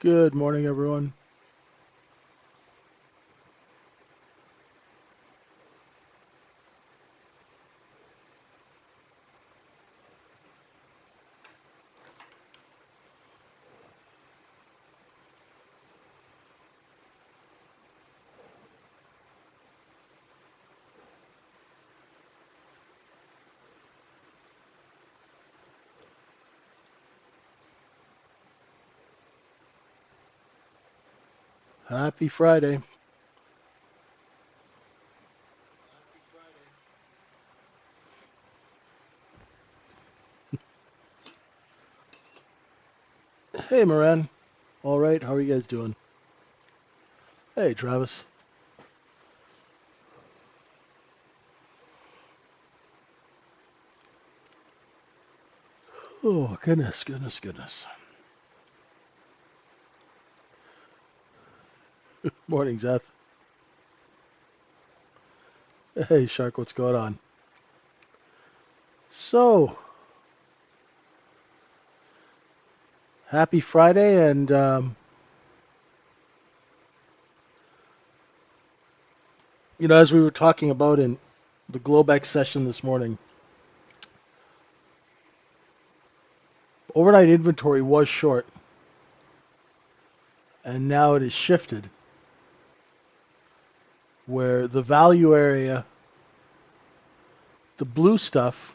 Good morning, everyone. Happy Friday. Hey, Moran. All right, how are you guys doing? Hey, Travis. Oh, goodness, goodness, goodness. Morning, Zeth. Hey, Shark, what's going on? So, happy Friday, and as we were talking about in the Globex session this morning, overnight inventory was short, and now it is shifted, where the value area, the blue stuff,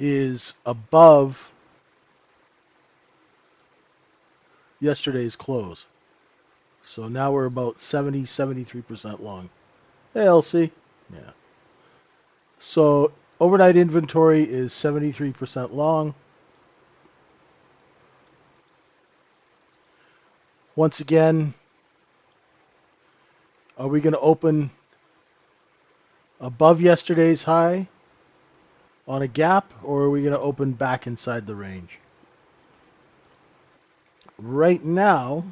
is above yesterday's close. So now we're about 73% long. Hey, Elsie. Yeah. So overnight inventory is 73% long. Once again, are we going to open above yesterday's high on a gap, or are we going to open back inside the range? Right now,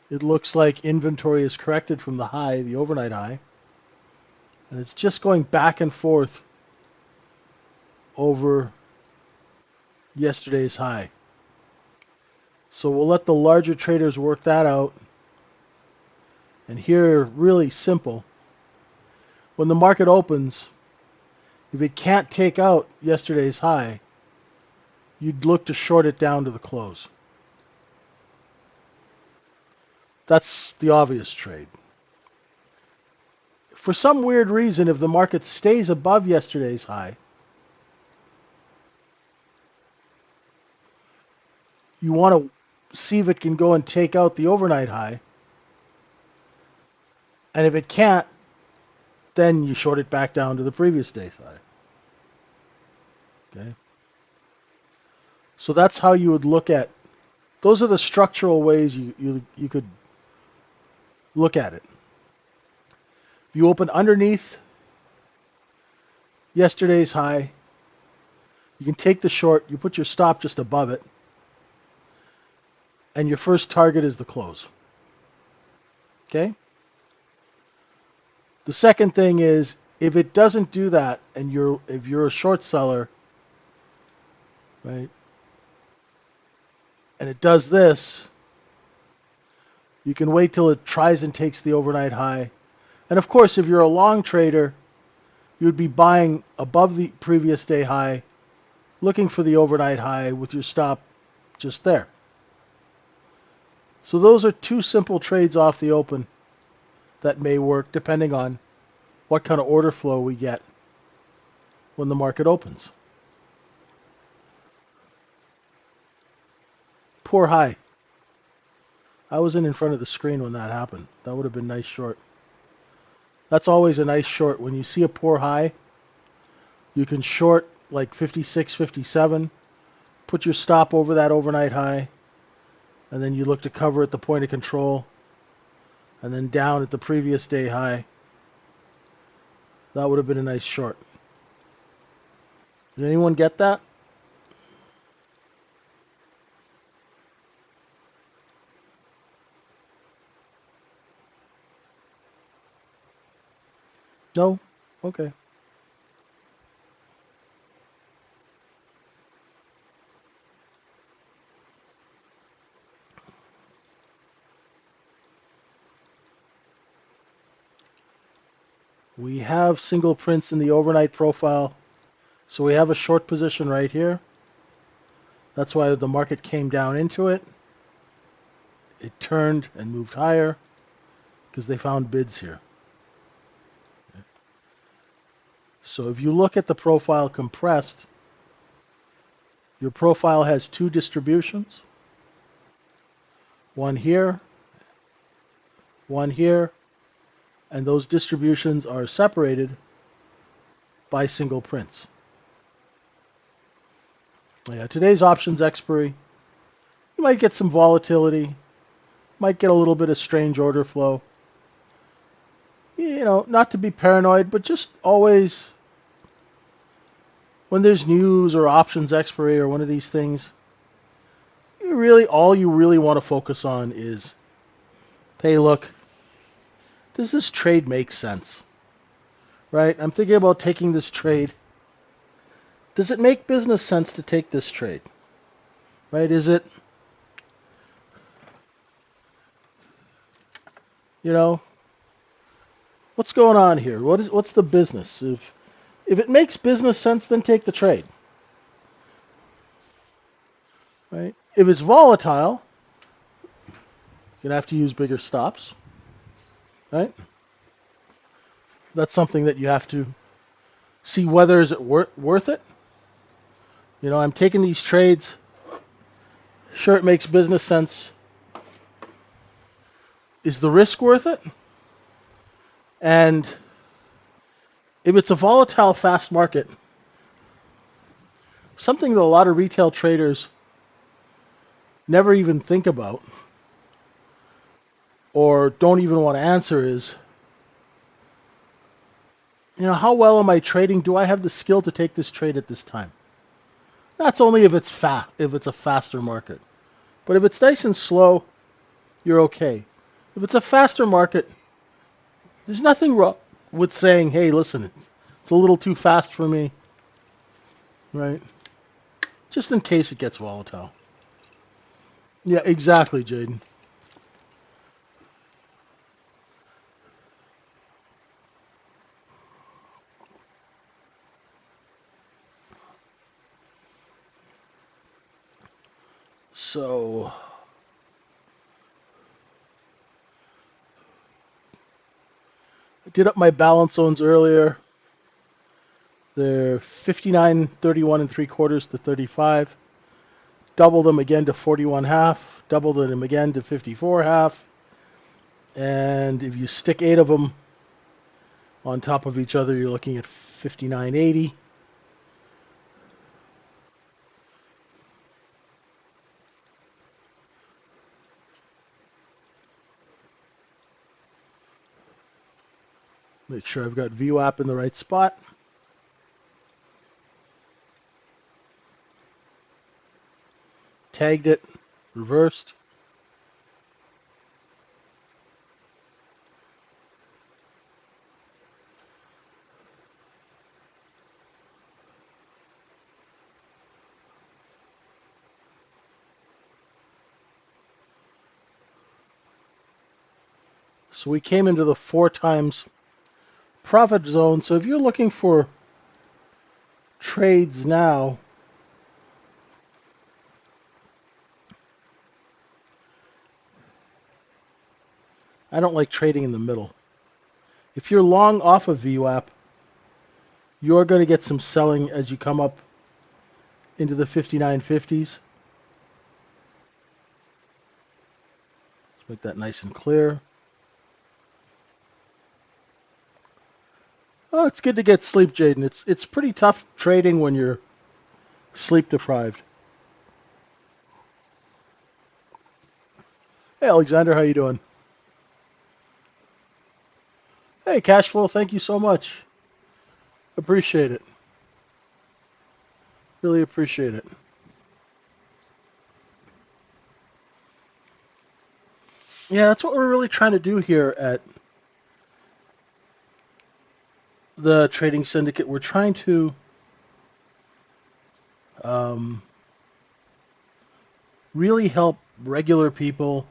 it looks like inventory is corrected from the high, the overnight high, and it's just going back and forth over yesterday's high. So we'll let the larger traders work that out. And here, really simple. When the market opens, if it can't take out yesterday's high, you'd look to short it down to the close. That's the obvious trade. For some weird reason, if the market stays above yesterday's high, you want to see if it can go and take out the overnight high. And if it can't, then you short it back down to the previous day's high. Okay? So that's how you would look at. Those are the structural ways you could look at it. If you open underneath yesterday's high, you can take the short, you put your stop just above it, and your first target is the close. Okay? The second thing is if it doesn't do that and if you're a short seller, right? And it does this, you can wait till it tries and takes the overnight high. And of course, if you're a long trader, you would be buying above the previous day high, looking for the overnight high with your stop just there. So those are two simple trades off the open that may work depending on what kind of order flow we get when the market opens. Poor high. I wasn't in front of the screen when that happened. That would have been nice short. That's always a nice short. When you see a poor high, you can short like 56, 57, put your stop over that overnight high, and then you look to cover at the point of control, and then down at the previous day high. That would have been a nice short. Did anyone get that? No? Okay. We have single prints in the overnight profile. So we have a short position right here. That's why the market came down into it. It turned and moved higher because they found bids here. So if you look at the profile compressed, your profile has two distributions. One here, one here, and those distributions are separated by single prints. Yeah, today's options expiry, you might get some volatility, might get a little bit of strange order flow. You know, not to be paranoid, but just always, when there's news or options expiry or one of these things, all you really want to focus on is, hey, look, does this trade make sense? Right? I'm thinking about taking this trade. Does it make business sense to take this trade? Right? Is it, you know, what's going on here? What's the business? If it makes business sense, then take the trade. Right? If it's volatile, you're gonna have to use bigger stops. Right? That's something that you have to see whether is it worth it. You know, I'm taking these trades. Sure, it makes business sense. Is the risk worth it? And if it's a volatile, fast market, something that a lot of retail traders never even think about or don't even want to answer is, you know, how well am I trading? Do I have the skill to take this trade at this time? That's only if it's a faster market. But if it's nice and slow, you're okay. If it's a faster market, there's nothing wrong with saying, hey, listen, it's a little too fast for me, right? Just in case it gets volatile. Yeah, exactly, Jaden. So I did up my balance zones earlier. They're 59, 31 and 3/4 to 35. Double them again to 41 half. Double them again to 54 half. And if you stick 8 of them on top of each other, you're looking at 59.80. Make sure I've got VWAP in the right spot. Tagged it, reversed. So we came into the 4 times profit zone. So if you're looking for trades now, I don't like trading in the middle. If you're long off of VWAP, you're going to get some selling as you come up into the 59.50s. Let's make that nice and clear. Oh, it's good to get sleep, Jaden. It's pretty tough trading when you're sleep deprived. Hey, Alexander, how you doing? Hey, Cashflow, thank you so much. Appreciate it. Really appreciate it. Yeah, that's what we're really trying to do here at the Trading Syndicate. We're trying to um, really help regular people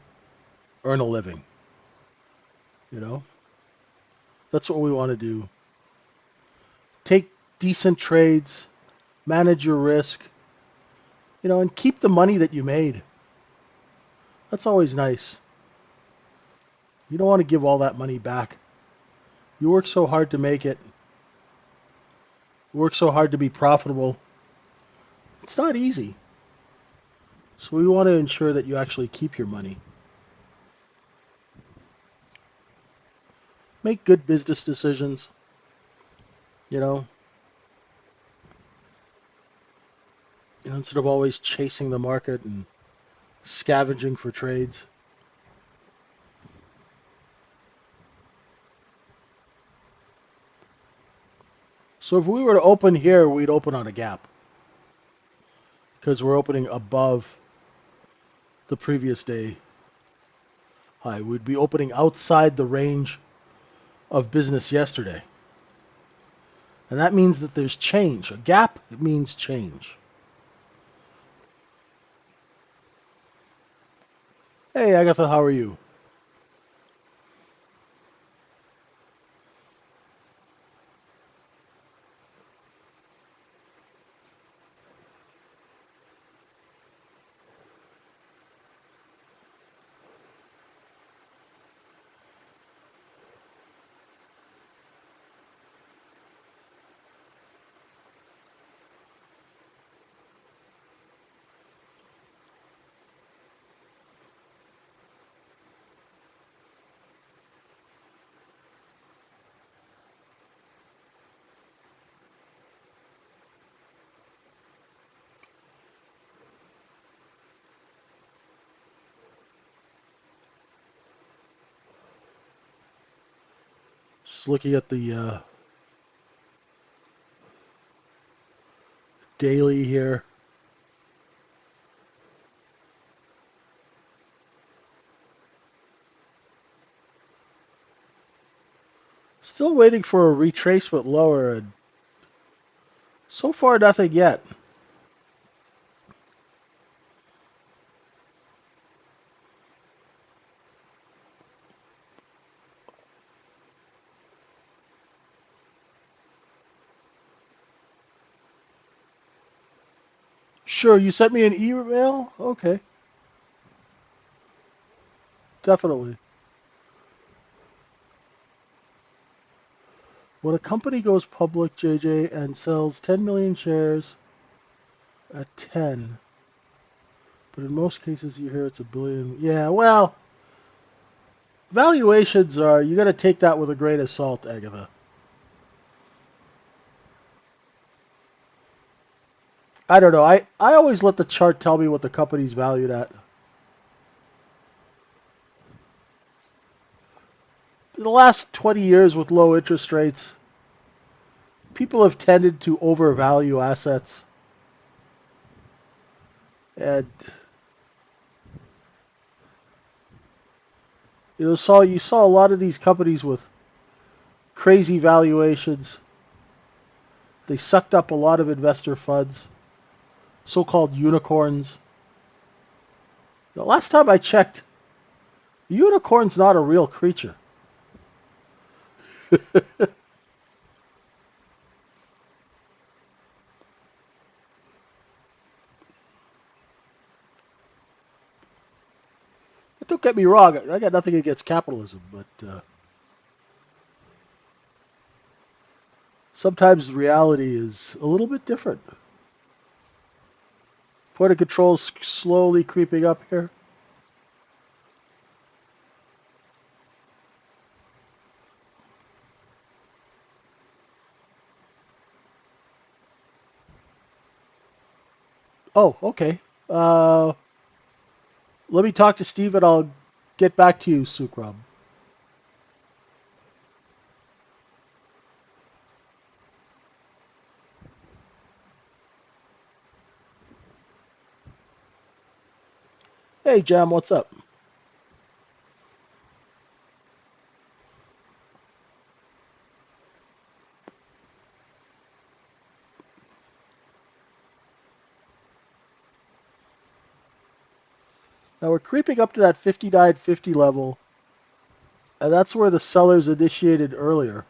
earn a living. You know, That's what we want to do. Take decent trades, manage your risk, and keep the money that you made. That's always nice. You don't want to give all that money back. You work so hard to make it. You work so hard to be profitable. It's not easy. So we want to ensure that you actually keep your money. Make good business decisions, you know, instead of always chasing the market and scavenging for trades. So if we were to open here, we'd open on a gap because we're opening above the previous day high. We'd be opening outside the range of business yesterday. And that means that there's change. A gap, it means change. Hey, Agatha, how are you? Just looking at the daily here. Still waiting for a retracement lower, and so far nothing yet. Sure, you sent me an email? Okay, definitely. When a company goes public, JJ, and sells 10 million shares at 10, but in most cases you hear it's a billion. Yeah, well, valuations are, you got to take that with a grain of salt, Agatha. I don't know. I always let the chart tell me what the company's valued at. In the last 20 years with low interest rates, people have tended to overvalue assets. And you saw a lot of these companies with crazy valuations. They sucked up a lot of investor funds, so-called unicorns. The last time I checked, a unicorn's not a real creature. Don't get me wrong, I got nothing against capitalism, but sometimes reality is a little bit different. Point of control slowly creeping up here. Oh, okay. Uh, Let me talk to Steve and I'll get back to you, Sukram. Hey, Jam, what's up? Now we're creeping up to that 59.50 level. And that's where the sellers initiated earlier,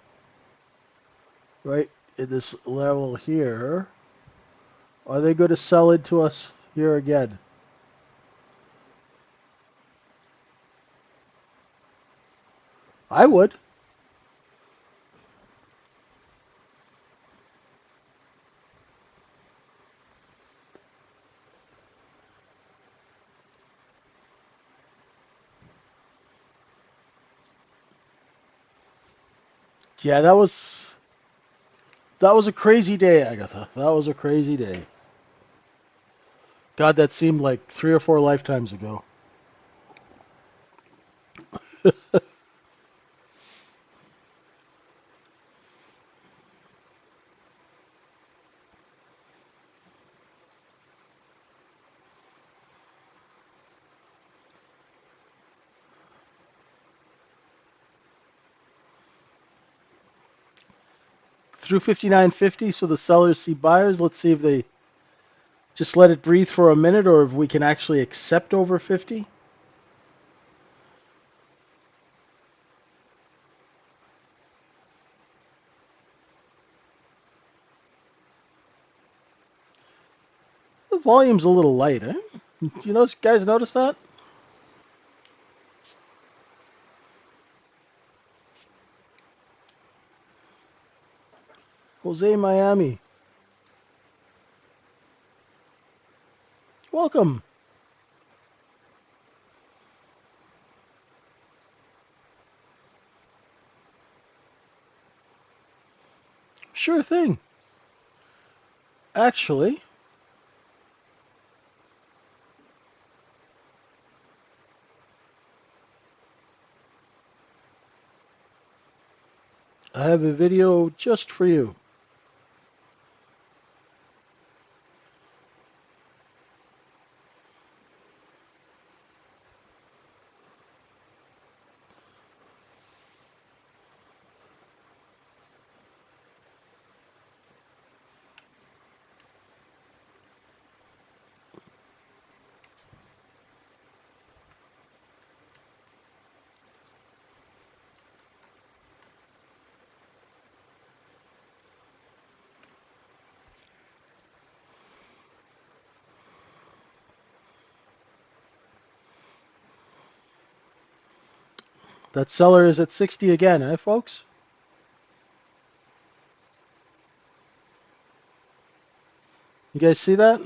right? In this level here. Are they going to sell into us here again? I would. Yeah, that was a crazy day, Agatha. That was a crazy day. God, that seemed like 3 or 4 lifetimes ago. Through 59.50, so the sellers see buyers. Let's see if they just let it breathe for a minute or if we can actually accept over 50. The volume's a little light, eh? You know, guys notice that? Jose Miami, welcome. Sure thing. Actually, I have a video just for you. That seller is at 60 again, eh, folks? You guys see that?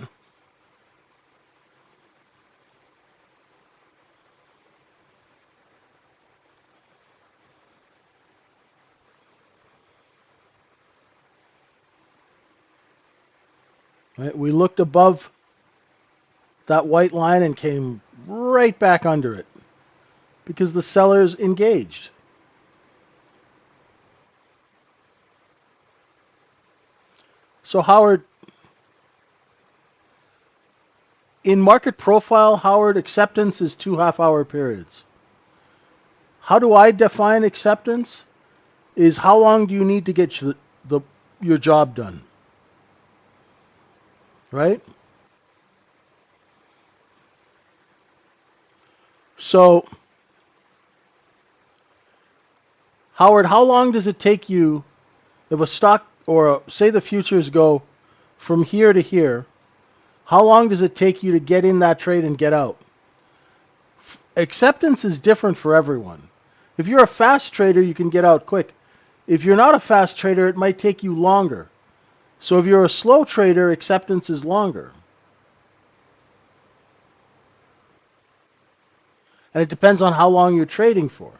Right, we looked above that white line and came right back under it because the seller's engaged. So Howard, in market profile, Howard, acceptance is 2 half-hour periods. How do I define acceptance? Is how long do you need to get your job done, right? So Howard, how long does it take you if a stock or say the futures go from here to here? How long does it take you to get in that trade and get out? Acceptance is different for everyone. If you're a fast trader, you can get out quick. If you're not a fast trader, it might take you longer. So if you're a slow trader, acceptance is longer. And it depends on how long you're trading for.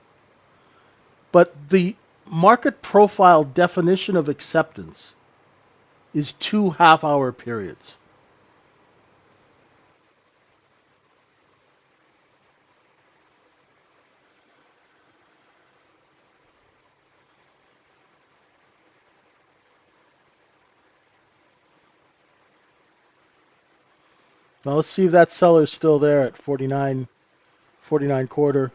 But the market profile definition of acceptance is 2 half-hour periods. Now let's see if that seller's still there at 49, 49 quarter.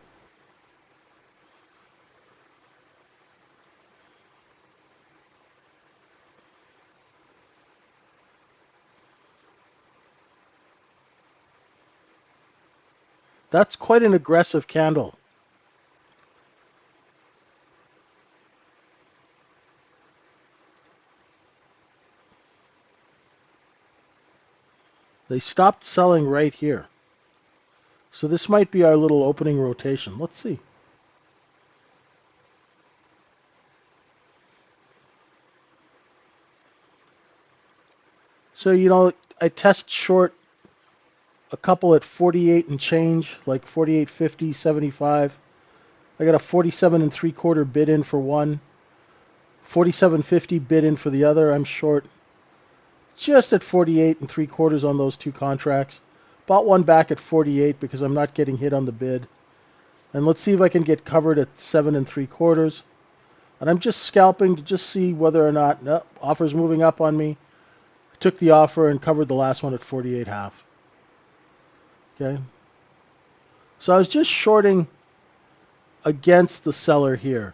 That's quite an aggressive candle. They stopped selling right here. So this might be our little opening rotation. Let's see. So, I test short a couple at 48 and change, like 48.50, 75. I got a 47 and three quarter bid in for one, 47.50 bid in for the other. I'm short just at 48 and three quarters on those two contracts. Bought one back at 48 because I'm not getting hit on the bid. And let's see if I can get covered at 7 and three quarters. And I'm just scalping to just see whether or not offer's moving up on me. Took the offer and covered the last one at 48 half. Okay. So I was just shorting against the seller here.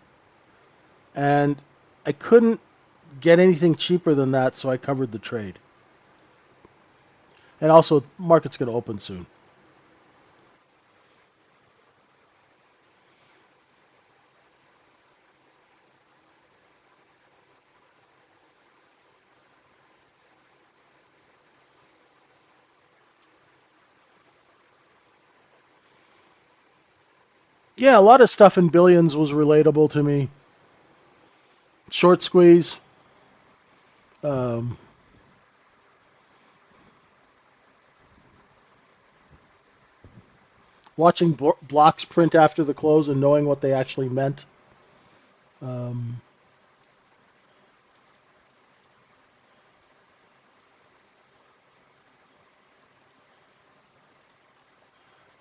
And I couldn't get anything cheaper than that, so I covered the trade. And also, market's going to open soon. Yeah, a lot of stuff in billions was relatable to me. Short squeeze. Um, Watching blocks print after the close and knowing what they actually meant. Um,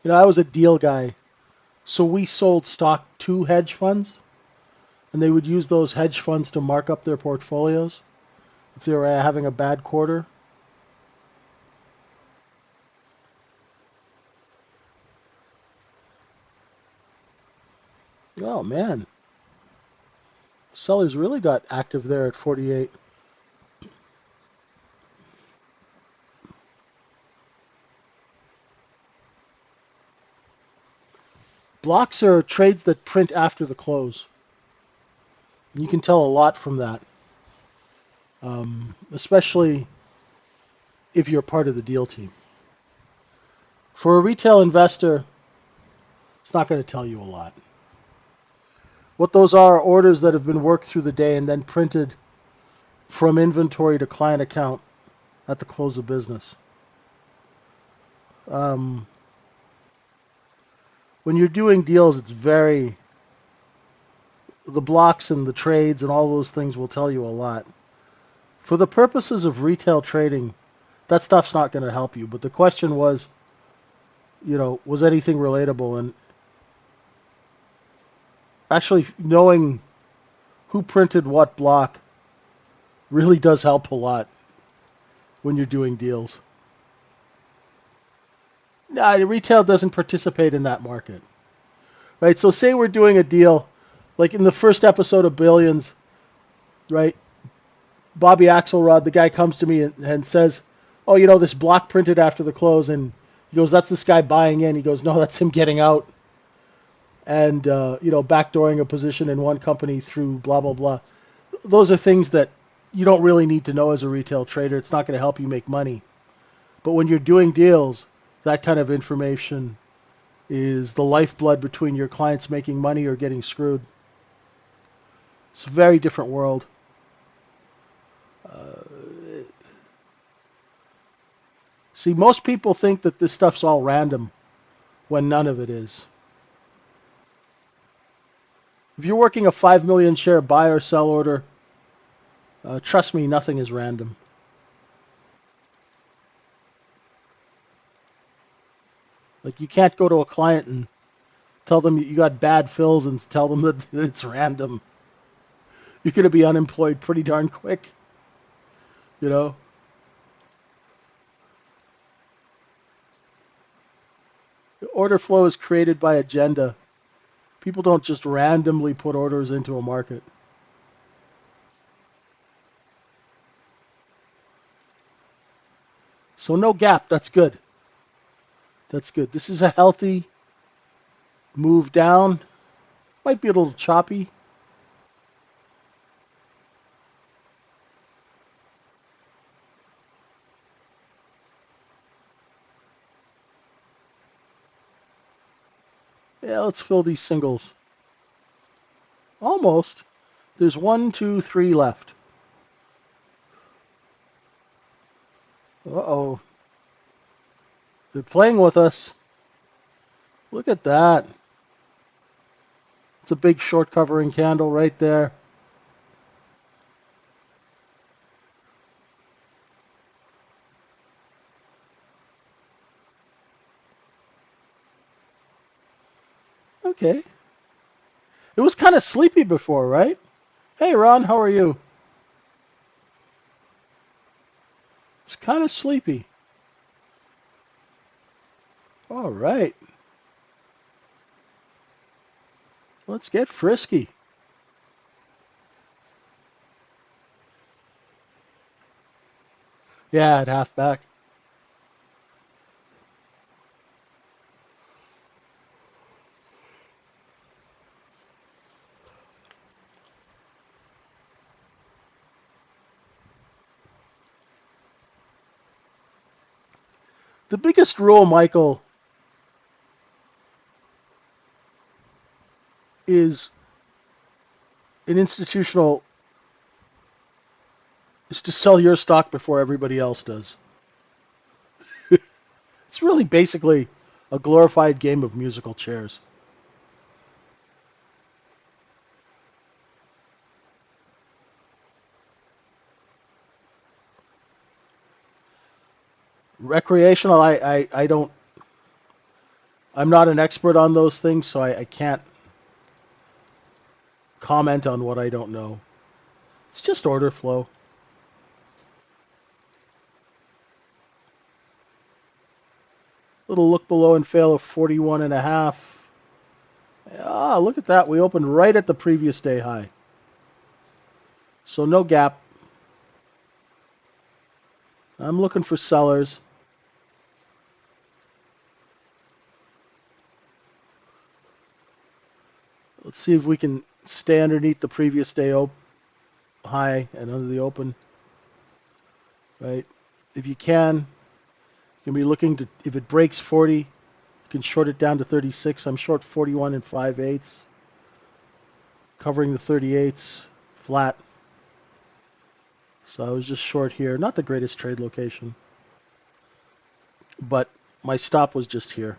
I was a deal guy. So we sold stock to hedge funds, and they would use those hedge funds to mark up their portfolios if they were having a bad quarter. Oh man, sellers really got active there at 48. Blocks are trades that print after the close. You can tell a lot from that, especially if you're part of the deal team. For a retail investor, it's not going to tell you a lot. What those are orders that have been worked through the day and then printed from inventory to client account at the close of business. Um, when you're doing deals, the blocks and the trades and all those things will tell you a lot. For the purposes of retail trading, that stuff's not going to help you. But the question was, was anything relatable? And actually, knowing who printed what block really does help a lot when you're doing deals. Nah, retail doesn't participate in that market, right? So say we're doing a deal, like in the first episode of Billions, right? Bobby Axelrod, the guy comes to me and says, "Oh, this block printed after the close," and he goes, "That's this guy buying in." He goes, "No, that's him getting out," and backdooring a position in one company through blah blah blah. Those are things that you don't really need to know as a retail trader. It's not going to help you make money. But when you're doing deals, that kind of information is the lifeblood between your clients making money or getting screwed. It's a very different world. See, most people think that this stuff's all random when none of it is. If you're working a 5 million share buy or sell order, trust me, nothing is random. Like, you can't go to a client and tell them you got bad fills and tell them that it's random. You're going to be unemployed pretty darn quick, you know? Order flow is created by agenda. People don't just randomly put orders into a market. So no gap. That's good. That's good. This is a healthy move down. Might be a little choppy. Yeah, let's fill these singles. Almost. There's 1, 2, 3 left. Uh-oh. They're playing with us. Look at that. It's a big short covering candle right there. Okay. It was kind of sleepy before, right? Hey, Ron, how are you? It's kind of sleepy. All right. Let's get frisky. Yeah, at half back. The biggest rule, Michael, is an institutional is to sell your stock before everybody else does. It's really basically a glorified game of musical chairs. Recreational, I don't, I'm not an expert on those things, so I can't comment on what I don't know. It's just order flow. Little look below and fail of 41 and a half. Ah, look at that. We opened right at the previous day high. So no gap. I'm looking for sellers. Let's see if we can stay underneath the previous day high and under the open. Right. If you can be looking to, if it breaks 40, you can short it down to 36. I'm short 41 and 5/8, covering the 38s flat. So I was just short here. Not the greatest trade location, but my stop was just here.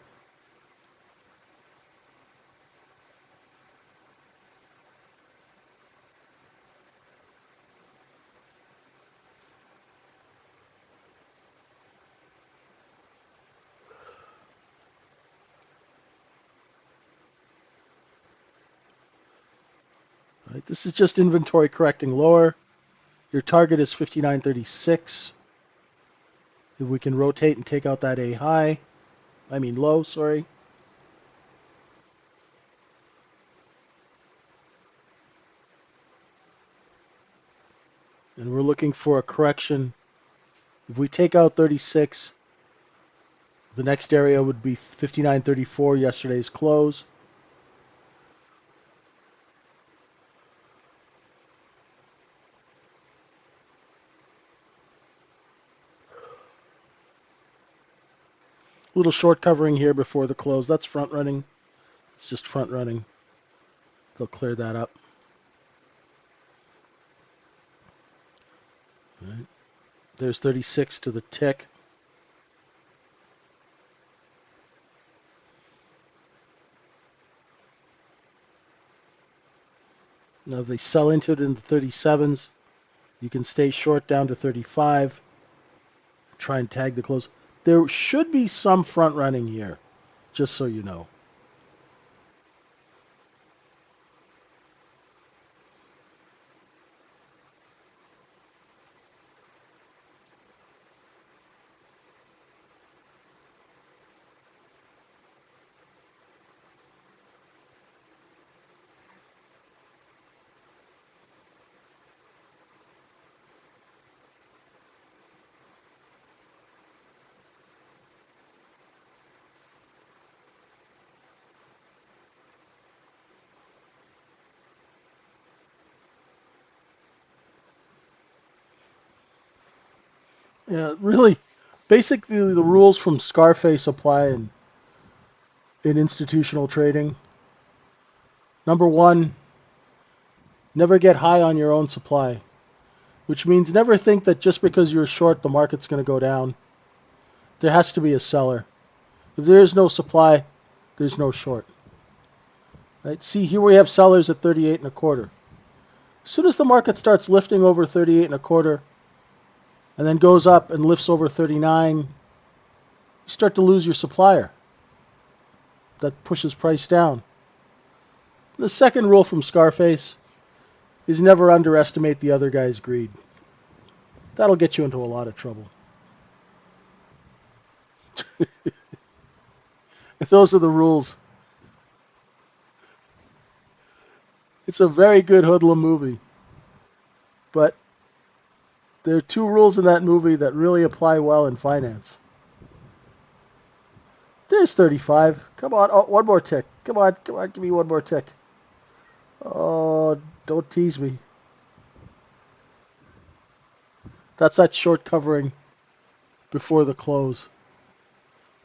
Right. This is just inventory correcting lower. Your target is 59.36. If we can rotate and take out that A high, I mean low, sorry. And we're looking for a correction. If we take out 36, the next area would be 59.34, yesterday's close. Little short covering here before the close. That's front running. It's just front running. They'll clear that up. All right. There's 36 to the tick. Now if they sell into it in the 37s, you can stay short down to 35. Try and tag the close. There should be some front running here, just so you know. Yeah, really, basically the rules from Scarface apply, and in institutional trading. Number one, never get high on your own supply, which means never think that just because you're short, the market's going to go down. There has to be a seller. If there is no supply, there's no short. Right? See, here we have sellers at 38 and a quarter. As soon as the market starts lifting over 38 and a quarter, and then goes up and lifts over 39, you start to lose your supplier. That pushes price down. The second rule from Scarface is never underestimate the other guy's greed. That'll get you into a lot of trouble. Those are the rules. It's a very good hoodlum movie, but there are two rules in that movie that really apply well in finance. There's 35. Come on. Oh, one more tick. Come on. Come on. Give me one more tick. Oh, don't tease me. That's that short covering before the close.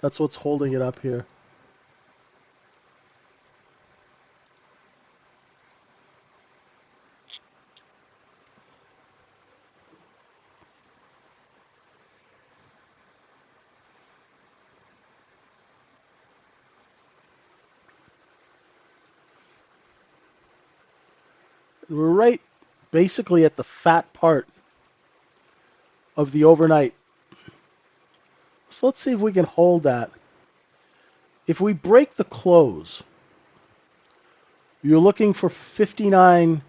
That's what's holding it up here. We're right basically at the fat part of the overnight. So let's see if we can hold that. If we break the close, you're looking for 59. Get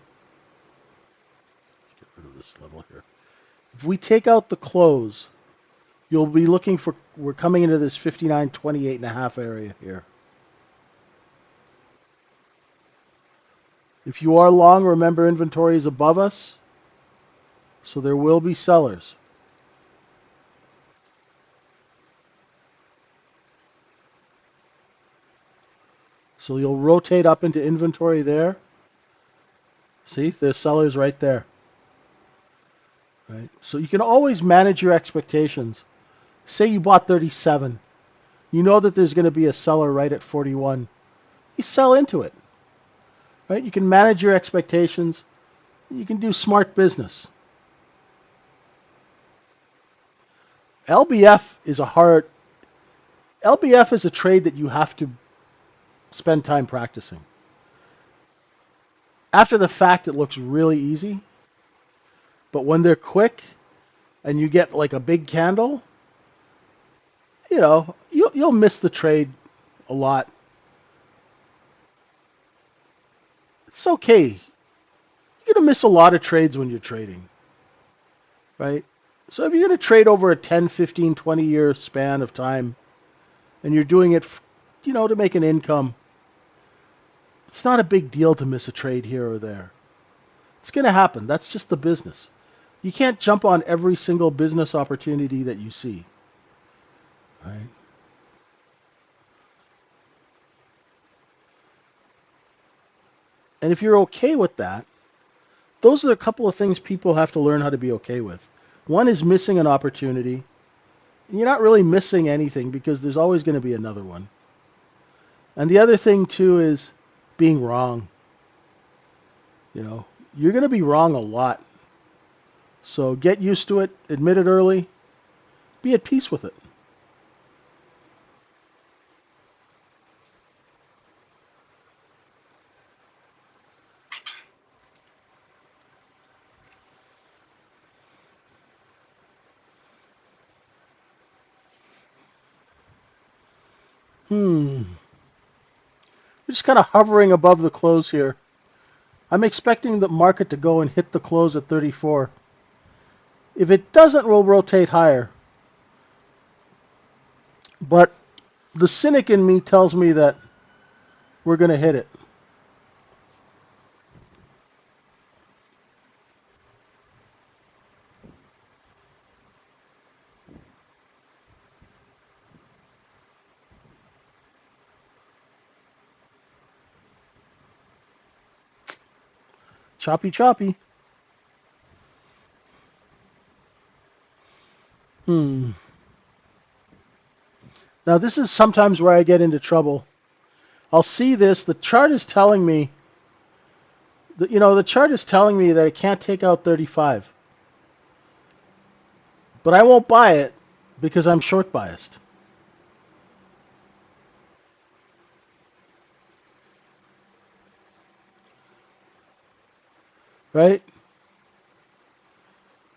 rid of this level here. If we take out the close, you'll be looking for, we're coming into this 59.28 and a half area here. If you are long, remember inventory is above us, so there will be sellers. So you'll rotate up into inventory there. See, there's sellers right there. Right? So you can always manage your expectations. Say you bought 37. You know that there's going to be a seller right at 41. You sell into it. Right? You can manage your expectations. You can do smart business. LBF is LBF is a trade that you have to spend time practicing. After the fact, it looks really easy. But when they're quick and you get like a big candle, you'll miss the trade a lot. It's okay. You're going to miss a lot of trades when you're trading, right? So if you're going to trade over a 10, 15, 20 year span of time and you're doing it, to make an income, it's not a big deal to miss a trade here or there. It's going to happen. That's just the business. You can't jump on every single business opportunity that you see, right? And if you're okay with that, those are a couple of things people have to learn how to be okay with. One is missing an opportunity. You're not really missing anything because there's always going to be another one. And the other thing too is being wrong. You're going to be wrong a lot. So get used to it, admit it early, be at peace with it. We're just kind of hovering above the close here. I'm expecting the market to go and hit the close at 34. If it doesn't, we'll rotate higher. But the cynic in me tells me that we're going to hit it. Choppy, choppy. Now, this is sometimes where I get into trouble. I'll see this. The chart is telling me that, the chart is telling me that it can't take out 35. But I won't buy it because I'm short biased, right?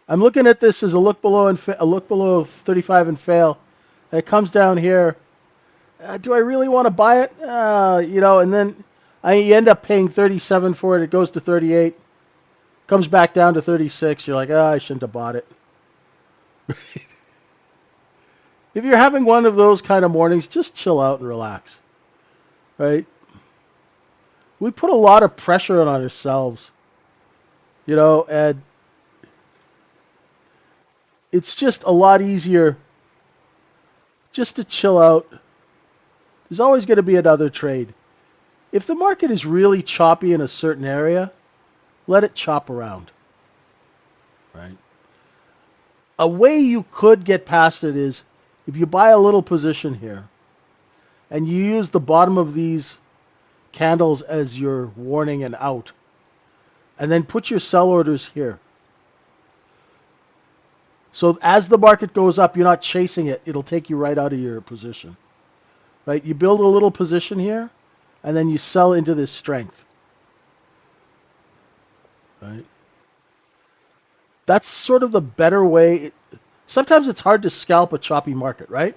I'm looking at this as a look below and a look below 35 and fail. And it comes down here. Do I really want to buy it? And then you end up paying 37 for it. It goes to 38, comes back down to 36. You're like, I shouldn't have bought it. If you're having one of those kind of mornings, just chill out and relax, right? We put a lot of pressure on ourselves, and it's just a lot easier just to chill out. There's always going to be another trade. If the market is really choppy in a certain area, let it chop around, right? A way you could get past it is if you buy a little position here and you use the bottom of these candles as your warning and out, and then put your sell orders here. So as the market goes up, you're not chasing it. It'll take you right out of your position, right? You build a little position here, and then you sell into this strength, right? That's sort of the better way. Sometimes it's hard to scalp a choppy market, right?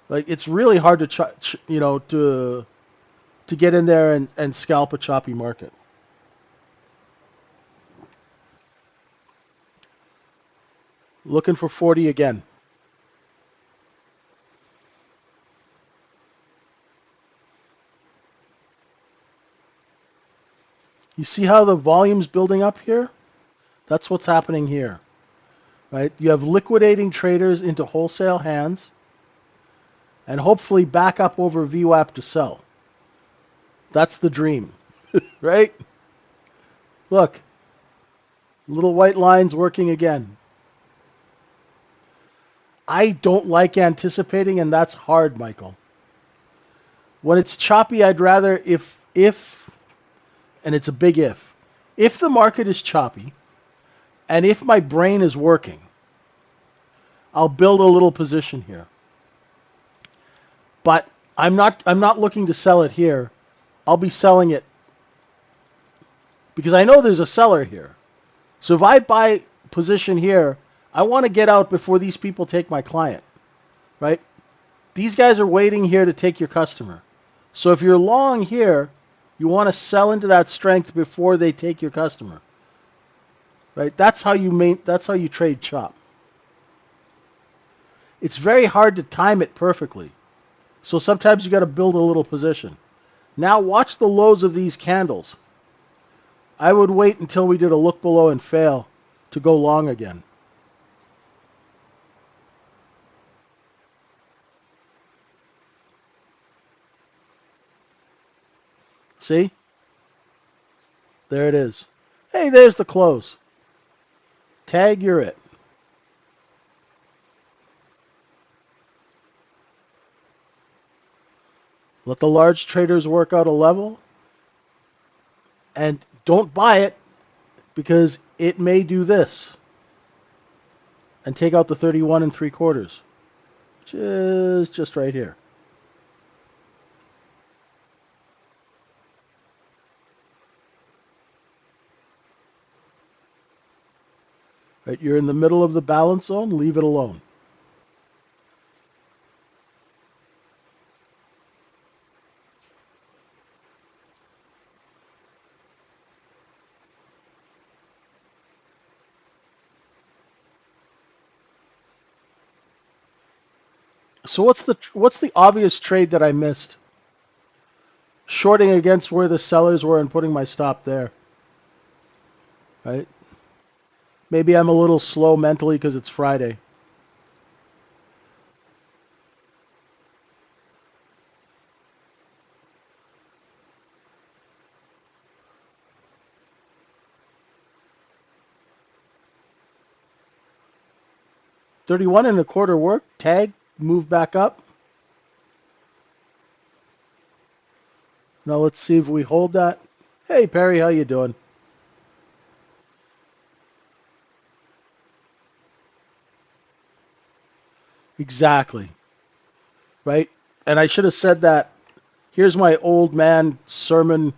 Like it's really hard to to get in there and scalp a choppy market. Looking for 40 again. You see how the volume's building up here? That's what's happening here, right? You have liquidating traders into wholesale hands and hopefully back up over VWAP to sell. That's the dream, right? Look, little white lines working again. I don't like anticipating, and that's hard, Michael. When it's choppy, I'd rather if and it's a big if the market is choppy and if my brain is working, I'll build a little position here. But I'm not looking to sell it here. I'll be selling it because I know there's a seller here. So if I buy position here, I want to get out before these people take my client, right? These guys are waiting here to take your customer. So if you're long here, you want to sell into that strength before they take your customer, right? That's how you trade chop. It's very hard to time it perfectly. So sometimes you got to build a little position. Now watch the lows of these candles. I would wait until we did a look below and fail to go long again. See? There it is. Hey, there's the close. Tag, you're it. Let the large traders work out a level and don't buy it because it may do this and take out the 31 and 3/4, which is just right here. Right, you're in the middle of the balance zone, leave it alone. So what's the obvious trade that I missed? Shorting against where the sellers were and putting my stop there. Right? Maybe I'm a little slow mentally because it's Friday. $31.25 work. Tag, move back up. Now let's see if we hold that. Hey Perry, how you doing? Exactly. Right? And I should have said that. Here's my old man sermon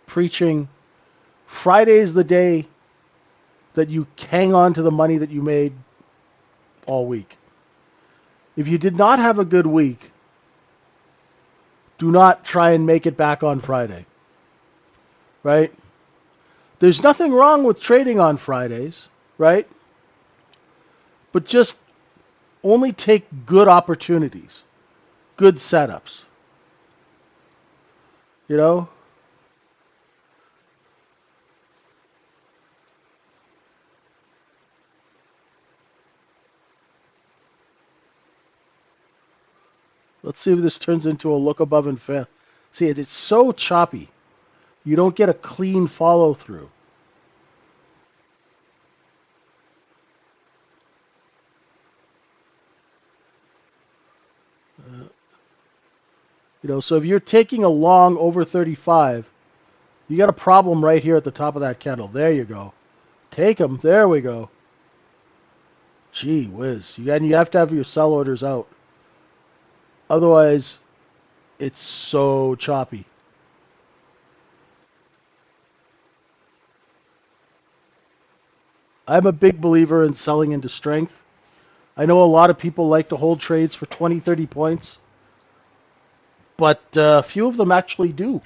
preaching. Friday is the day that you hang on to the money that you made all week. If you did not have a good week, do not try and make it back on Friday. Right? There's nothing wrong with trading on Fridays, right? But just only take good opportunities, good setups. You know? Let's see if this turns into a look above and fail. See, it's so choppy. You don't get a clean follow through. So if you're taking a long over 35, you got a problem right here at the top of that candle. There you go. Take them. There we go. Gee whiz. You have to have your sell orders out. Otherwise, it's so choppy. I'm a big believer in selling into strength. I know a lot of people like to hold trades for 20, 30 points, but few of them actually do.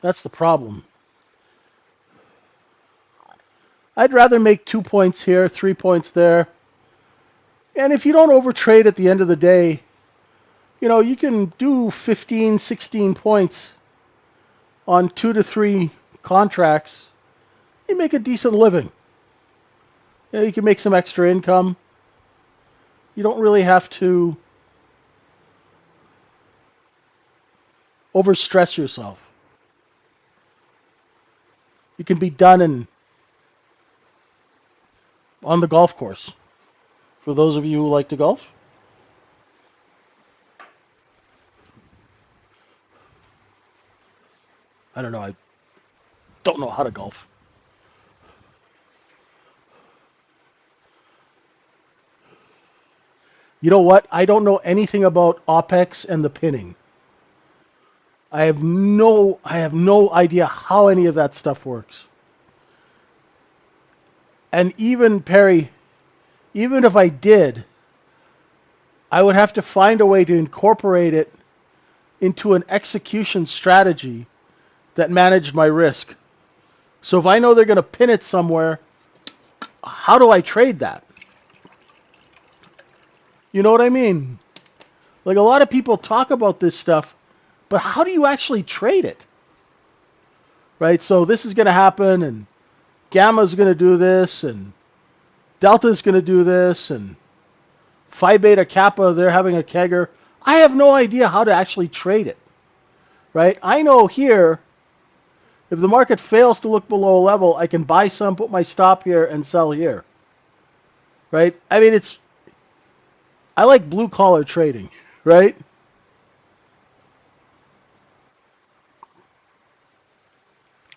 That's the problem. I'd rather make 2 points here, 3 points there. And if you don't overtrade at the end of the day, you can do 15, 16 points on 2 to 3 contracts. You make a decent living. You can make some extra income. You don't really have to overstress yourself. You can be done on the golf course. For those of you who like to golf, I don't know. I don't know how to golf. You know what? I don't know anything about OPEX and the pinning. I have no idea how any of that stuff works. And even Perry, even if I did, I would have to find a way to incorporate it into an execution strategy that managed my risk. So if I know they're going to pin it somewhere, how do I trade that? You know what I mean? Like a lot of people talk about this stuff, but how do you actually trade it? Right? So this is going to happen, and gamma's going to do this, and delta's going to do this, and phi beta kappa, they're having a kegger. I have no idea how to actually trade it. Right? I know here, if the market fails to look below a level, I can buy some, put my stop here, and sell here. Right? I mean, I like blue collar trading, right?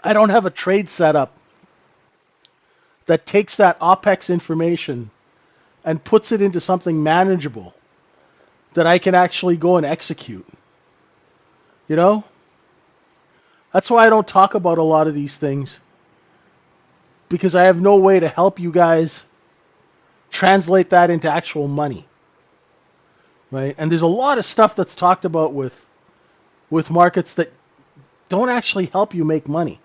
I don't have a trade setup that takes that OPEX information and puts it into something manageable that I can actually go and execute. You know? That's why I don't talk about a lot of these things, because I have no way to help you guys translate that into actual money. Right? And there's a lot of stuff that's talked about with markets that don't actually help you make money.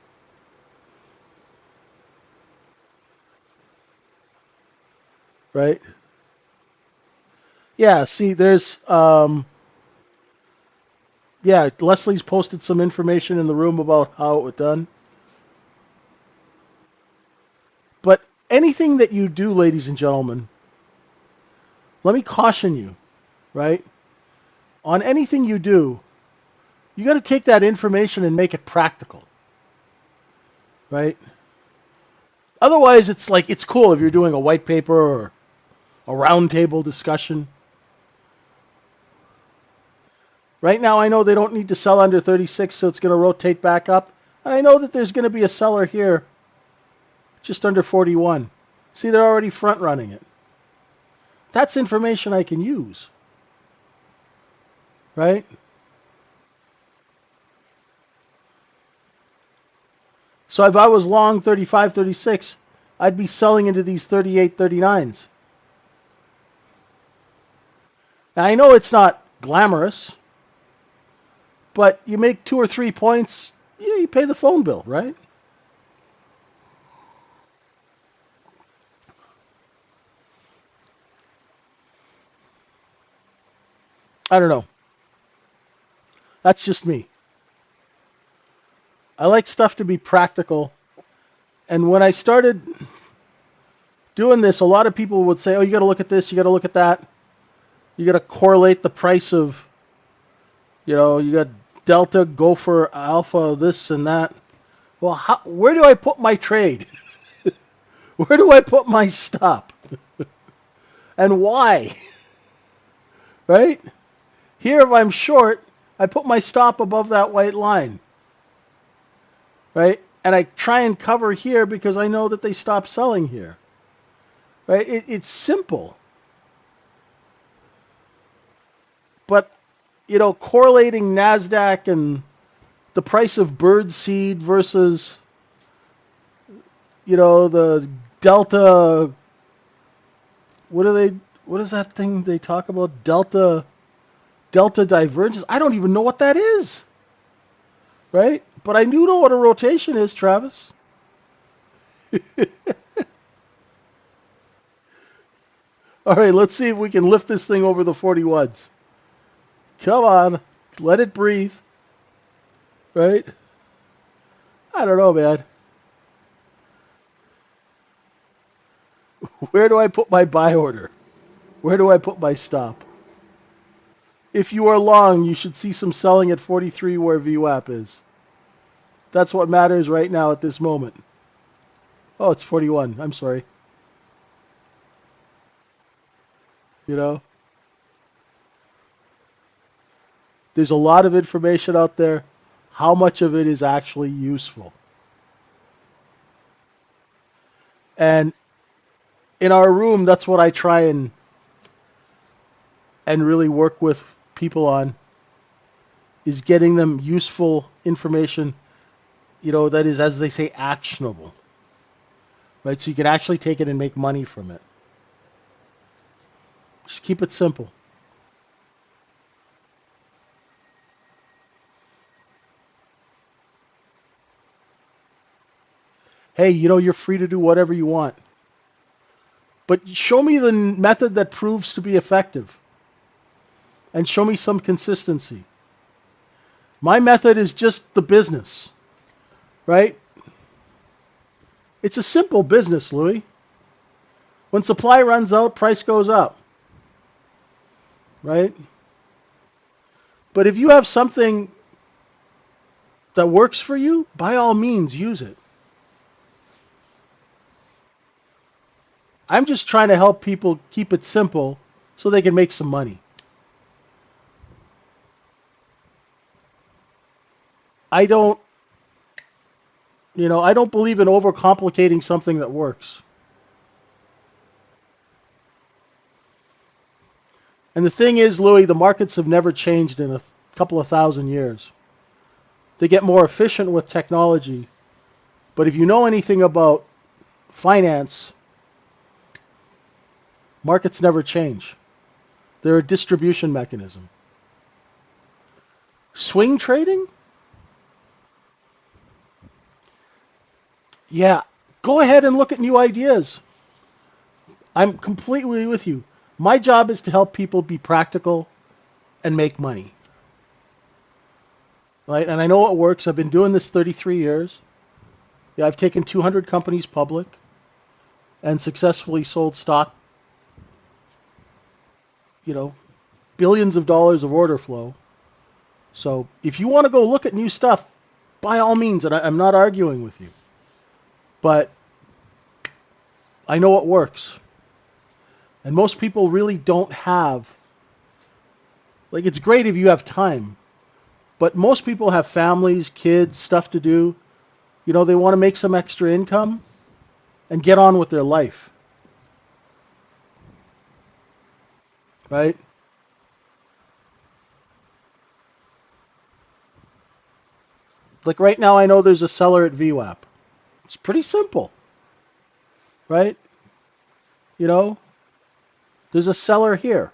Right? Yeah, see, yeah, Leslie's posted some information in the room about how it was done. But anything that you do, ladies and gentlemen, let me caution you, right? On anything you do, you got to take that information and make it practical, right? Otherwise, it's like it's cool if you're doing a white paper or a roundtable discussion. Right now, I know they don't need to sell under 36, so it's going to rotate back up. And I know that there's going to be a seller here just under 41. See, they're already front running it. That's information I can use, right? So if I was long 35, 36, I'd be selling into these 38, 39s. Now, I know it's not glamorous, but you make 2 or 3 points, yeah, you pay the phone bill, right? I don't know. That's just me. I like stuff to be practical. And when I started doing this, a lot of people would say, oh, you got to look at this, you got to look at that. You got to correlate the price of, you got Delta, Gopher, Alpha, this and that. Well, where do I put my trade? Where do I put my stop? And why? Right? Here, if I'm short, I put my stop above that white line. Right? And I try and cover here because I know that they stop selling here. Right? It's simple. But, correlating NASDAQ and the price of birdseed versus, the Delta, what is that thing they talk about? Delta divergence. I don't even know what that is. Right? But I do know what a rotation is, Travis. All right, let's see if we can lift this thing over the 41s. Come on. Let it breathe. Right? I don't know, man. Where do I put my buy order? Where do I put my stop? If you are long, you should see some selling at 43 where VWAP is. That's what matters right now at this moment. Oh, it's 41. I'm sorry. There's a lot of information out there. How much of it is actually useful? And in our room, that's what I try and really work with people on, is getting them useful information, that is, as they say, actionable. Right? So you can actually take it and make money from it. Just keep it simple. Hey, you're free to do whatever you want. But show me the method that proves to be effective. And show me some consistency. My method is just the business. Right? It's a simple business, Louis. When supply runs out, price goes up. Right? But if you have something that works for you, by all means, use it. I'm just trying to help people keep it simple so they can make some money. I don't, I don't believe in overcomplicating something that works. And the thing is, Louis, the markets have never changed in a couple of thousand years. They get more efficient with technology. But if you know anything about finance, markets never change. They're a distribution mechanism. Swing trading? Yeah. Go ahead and look at new ideas. I'm completely with you. My job is to help people be practical and make money. Right? And I know it works. I've been doing this 33 years. Yeah, I've taken 200 companies public and successfully sold stock, billions of dollars of order flow. So if you want to go look at new stuff, by all means, and I'm not arguing with you. But I know it works. And most people really don't have, like, it's great if you have time, but most people have families, kids, stuff to do. You know, they want to make some extra income and get on with their life, right? Like right now, I know there's a seller at VWAP. It's pretty simple, right? You know, there's a seller here.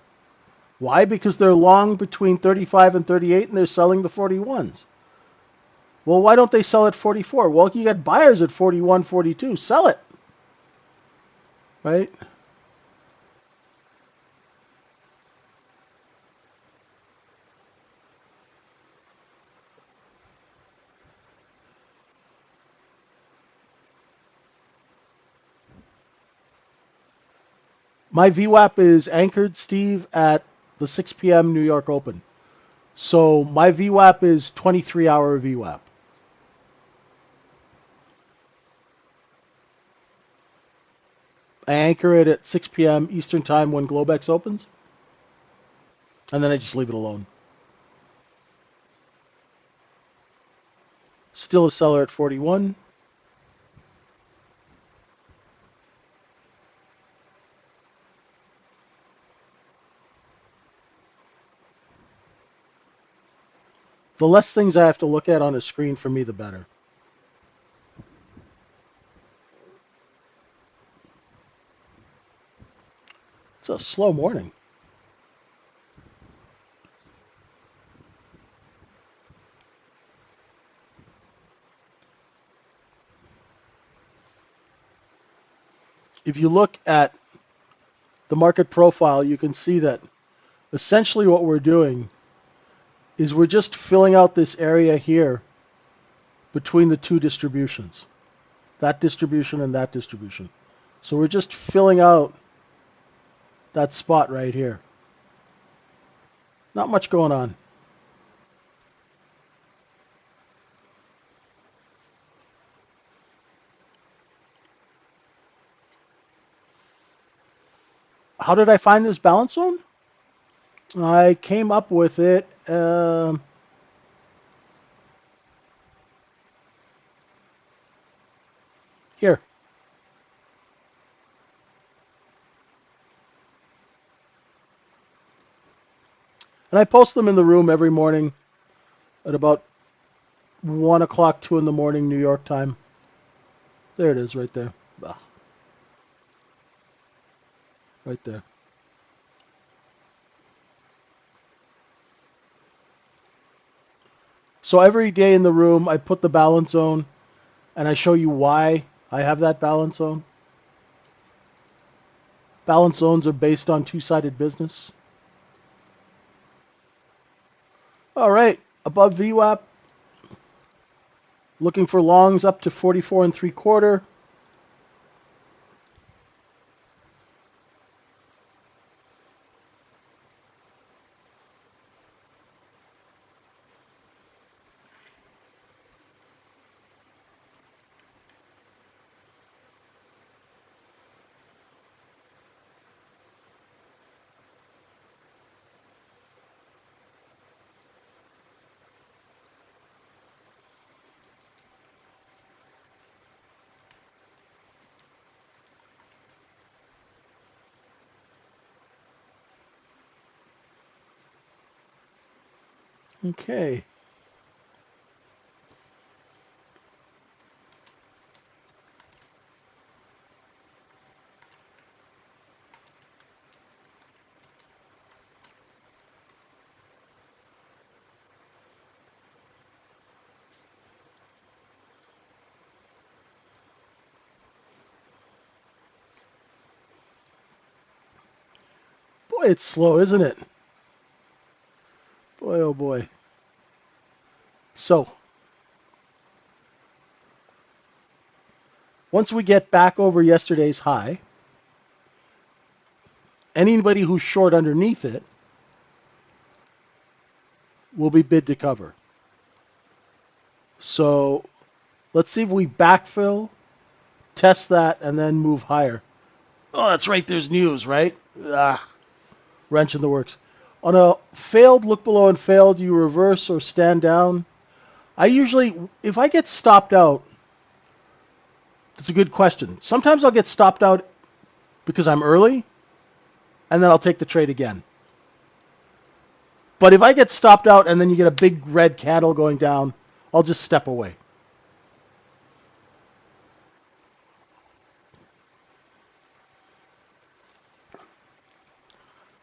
Why? Because they're long between 35 and 38 and they're selling the 41s. Well, why don't they sell at 44? Well, you got buyers at 41, 42. Sell it, right? My VWAP is anchored, Steve, at the 6 p.m. New York Open. So my VWAP is 23-hour VWAP. I anchor it at 6 p.m. Eastern Time when Globex opens, and then I just leave it alone. Still a seller at 41. The less things I have to look at on a screen for me, the better. It's a slow morning. If you look at the market profile, you can see that essentially what we're doing is we're just filling out this area here between the two distributions, that distribution and that distribution. So we're just filling out that spot right here. Not much going on. How did I find this balance zone? I came up with it here. And I post them in the room every morning at about 1 o'clock, 2 in the morning, New York time. There it is right there. Ah, right there. So every day in the room, I put the balance zone and I show you why I have that balance zone. Balance zones are based on two-sided business. All right, above VWAP, looking for longs up to 44 and 3/4. Okay. Boy, it's slow, isn't it? Boy, oh boy. So, once we get back over yesterday's high, anybody who's short underneath it will be bid to cover. So, let's see if we backfill, test that, and then move higher. Oh, that's right. There's news, right? Ah, wrench in the works. On a failed look below and failed, you reverse or stand down. I usually, if I get stopped out, it's a good question. Sometimes I'll get stopped out because I'm early, and then I'll take the trade again. But if I get stopped out and then you get a big red candle going down, I'll just step away.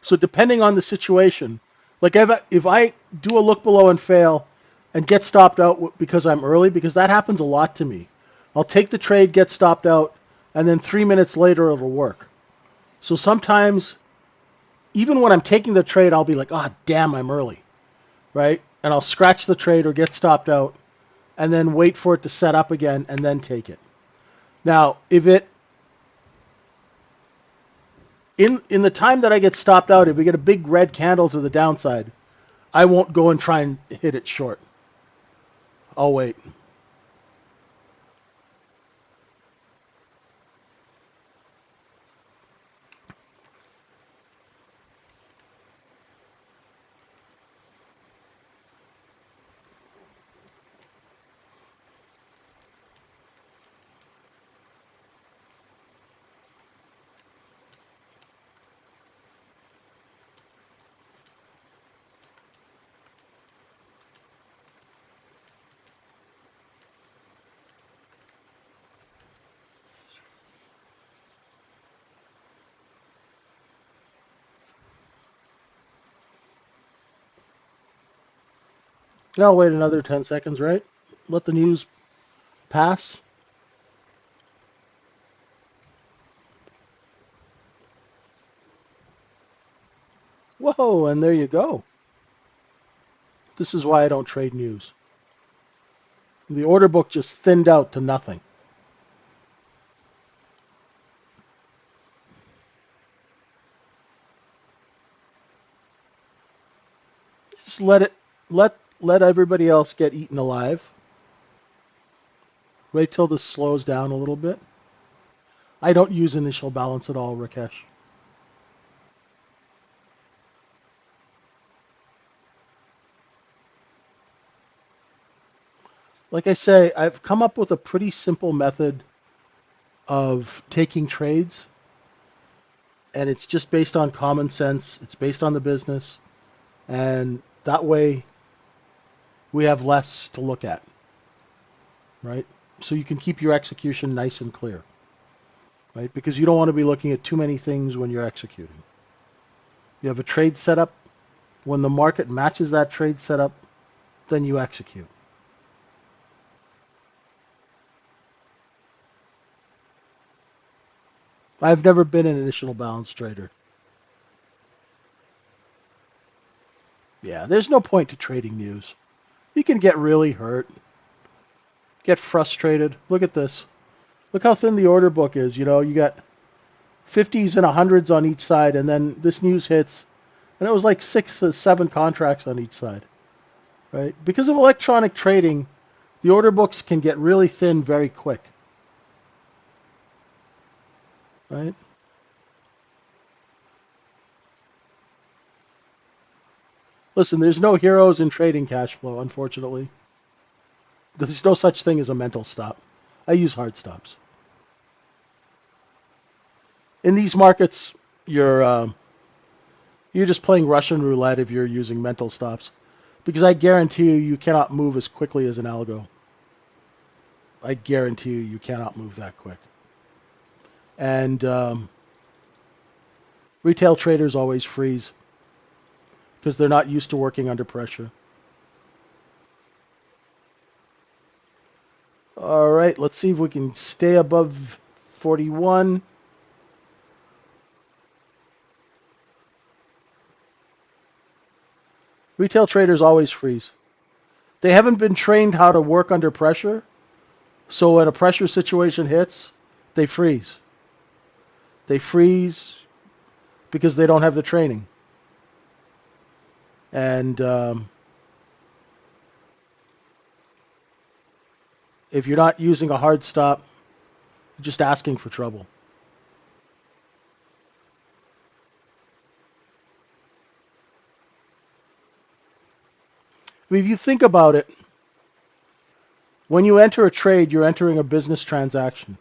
So depending on the situation, like if I do a look below and fail and get stopped out because I'm early, because that happens a lot to me. I'll take the trade, get stopped out, and then 3 minutes later it'll work. So sometimes, even when I'm taking the trade, I'll be like, "Ah, oh, damn, I'm early," right? And I'll scratch the trade or get stopped out, and then wait for it to set up again, and then take it. Now, if it in the time that I get stopped out, if we get a big red candle to the downside, I won't go and try and hit it short. I'll wait. I'll wait another 10 seconds, right? Let the news pass. Whoa, and there you go. This is why I don't trade news. The order book just thinned out to nothing. Just let everybody else get eaten alive. Wait till this slows down a little bit. I don't use initial balance at all, Rakesh. Like I say, I've come up with a pretty simple method of taking trades, and it's just based on common sense. It's based on the business, and that way we have less to look at, right? So you can keep your execution nice and clear, right? Because you don't want to be looking at too many things when you're executing. You have a trade setup. When the market matches that trade setup, then you execute. I've never been an initial balance trader. Yeah, there's no point to trading news. You can get really hurt, get frustrated. Look at this. Look how thin the order book is. You know, you got 50s and 100s on each side, and then this news hits, and it was like 6 or 7 contracts on each side, right? Because of electronic trading, the order books can get really thin very quick, right? Listen, there's no heroes in trading cash flow, unfortunately. There's no such thing as a mental stop. I use hard stops. In these markets, you're just playing Russian roulette if you're using mental stops, because I guarantee you cannot move as quickly as an algo. I guarantee you cannot move that quick. And retail traders always freeze because they're not used to working under pressure. All right, let's see if we can stay above 41. Retail traders always freeze. They haven't been trained how to work under pressure, so when a pressure situation hits, they freeze. They freeze because they don't have the training. And if you're not using a hard stop, you're just asking for trouble. if you think about it, when you enter a trade, you're entering a business transaction.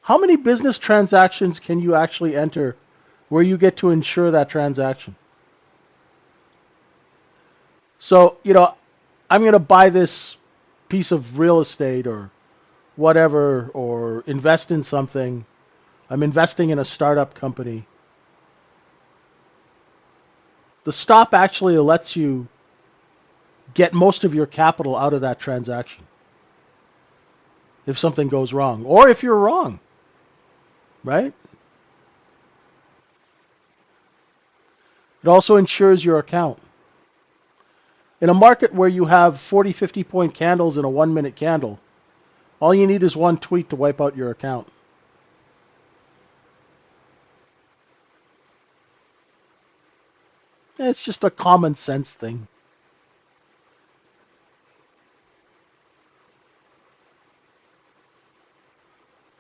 How many business transactions can you actually enter where you get to insure that transaction? So, I'm going to buy this piece of real estate or whatever, or invest in something. I'm investing in a startup company. The stop actually lets you get most of your capital out of that transaction if something goes wrong, or if you're wrong, right? It also insures your account. In a market where you have 40, 50 point candles in a 1 minute candle, all you need is one tweet to wipe out your account. It's just a common sense thing.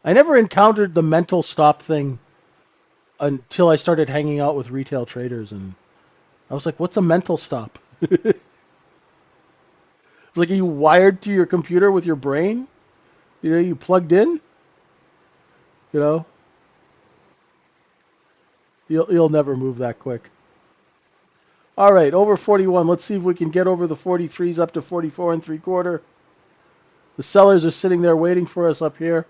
I never encountered the mental stop thing until I started hanging out with retail traders, and I was like, what's a mental stop? It's like, are you wired to your computer with your brain? You plugged in? You know, you'll never move that quick. All right, over 41. Let's see if we can get over the 43s up to 44 and 3/4. The sellers are sitting there waiting for us up here.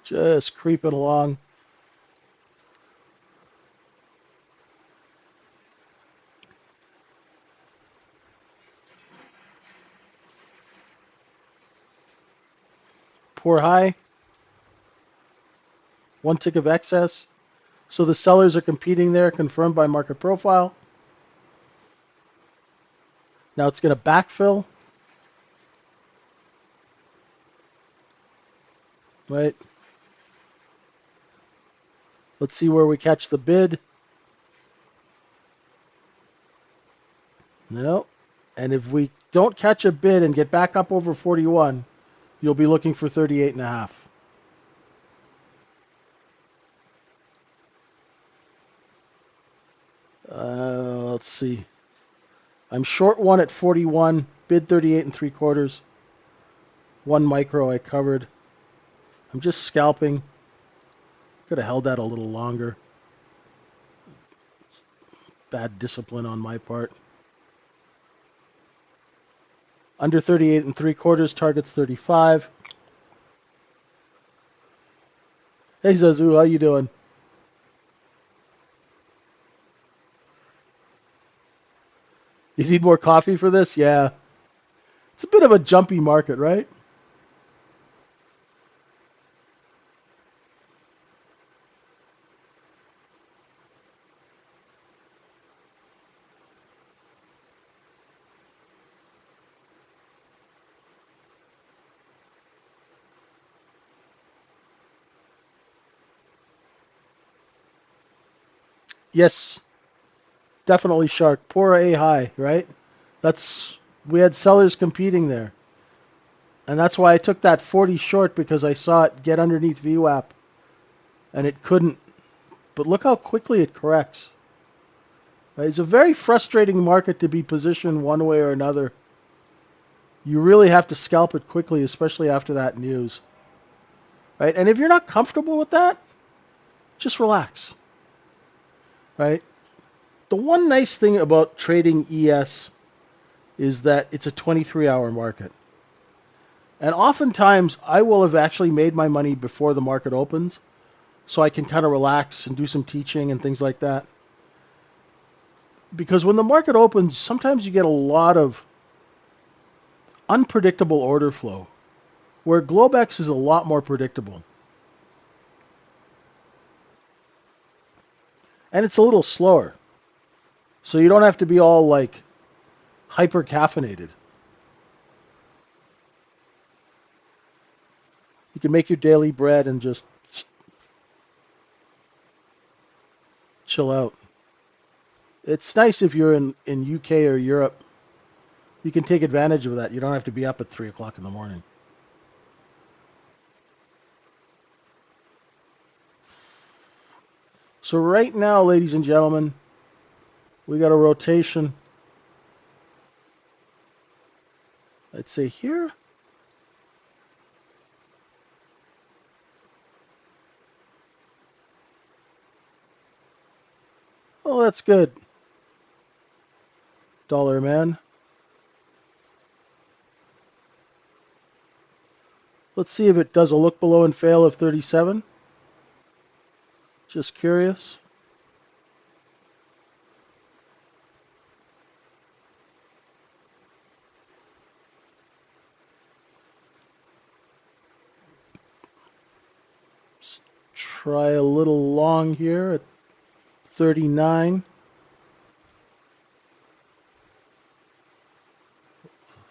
Just creeping along. Poor high, one tick of excess. So the sellers are competing there, confirmed by market profile. Now it's going to backfill, right? Let's see where we catch the bid. No. And if we don't catch a bid and get back up over 41, you'll be looking for 38 and a half. Let's see. I'm short one at 41, bid 38 and 3/4. One micro I covered. I'm just scalping. Could have held that a little longer. Bad discipline on my part. Under 38 and 3/4, targets 35. Hey Zazu, how you doing? You need more coffee for this? Yeah. It's a bit of a jumpy market, right? Yes, definitely shark. Poor A high, right? That's we had sellers competing there. And that's why I took that 40 short because I saw it get underneath VWAP and it couldn't. But look how quickly it corrects. Right? It's a very frustrating market to be positioned one way or another. You really have to scalp it quickly, especially after that news. Right? And if you're not comfortable with that, just relax. Right? The one nice thing about trading ES is that it's a 23-hour market. And oftentimes I will have actually made my money before the market opens, so I can kind of relax and do some teaching and things like that. Because when the market opens, sometimes you get a lot of unpredictable order flow, where Globex is a lot more predictable. And it's a little slower. So you don't have to be all like hyper caffeinated. You can make your daily bread and just chill out. It's nice if you're in UK or Europe. You can take advantage of that. You don't have to be up at 3 o'clock in the morning. So right now, ladies and gentlemen, we got a rotation. I'd say here. Oh, that's good. Dollar man. Let's see if it does a look below and fail of 37. Just curious. Let's try a little long here at 39.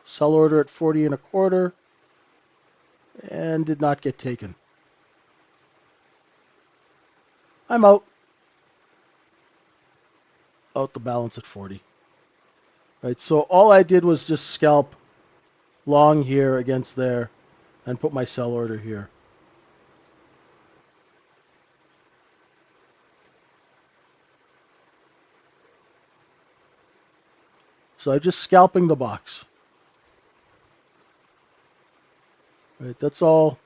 Sell order at 40 and a quarter. And did not get taken. I'm out. Out the balance at 40. Right, so all I did was just scalp long here against there and put my sell order here. So I'm just scalping the box. Right, that's all.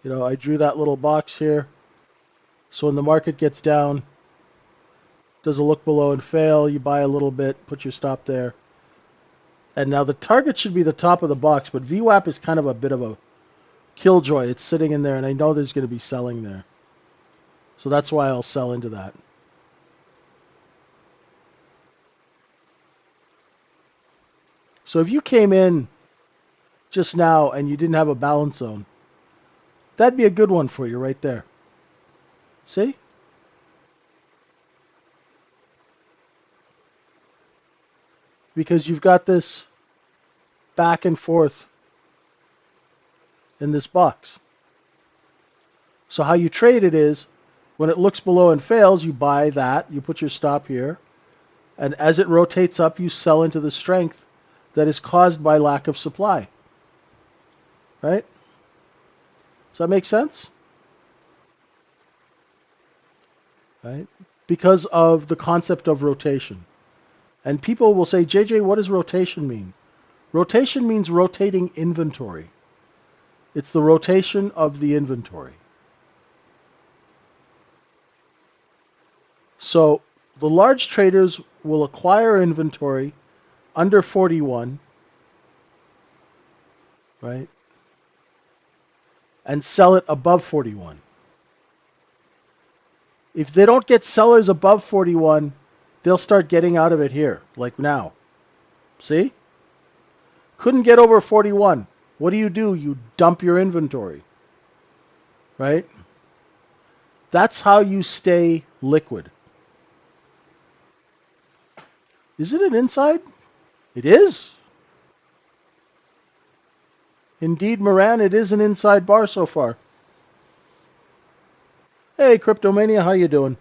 I drew that little box here. So when the market gets down, does a look below and fail, you buy a little bit, put your stop there. And now the target should be the top of the box, but VWAP is kind of a bit of a killjoy. It's sitting in there, and I know there's going to be selling there. So that's why I'll sell into that. So if you came in just now and you didn't have a balance zone, that'd be a good one for you right there. See? Because you've got this back and forth in this box. So how you trade it is when it looks below and fails, you buy that, you put your stop here, and as it rotates up, you sell into the strength that is caused by lack of supply. Right? Does that make sense? Right? Because of the concept of rotation. And people will say, JJ, what does rotation mean? Rotation means rotating inventory. It's the rotation of the inventory. So the large traders will acquire inventory under 41, right, and sell it above 41. If they don't get sellers above 41, they'll start getting out of it here, like now. See? Couldn't get over 41. What do? You dump your inventory, right? That's how you stay liquid. Is it an inside? It is. Indeed, Moran, it is an inside bar so far. Hey, Cryptomania, how you doing?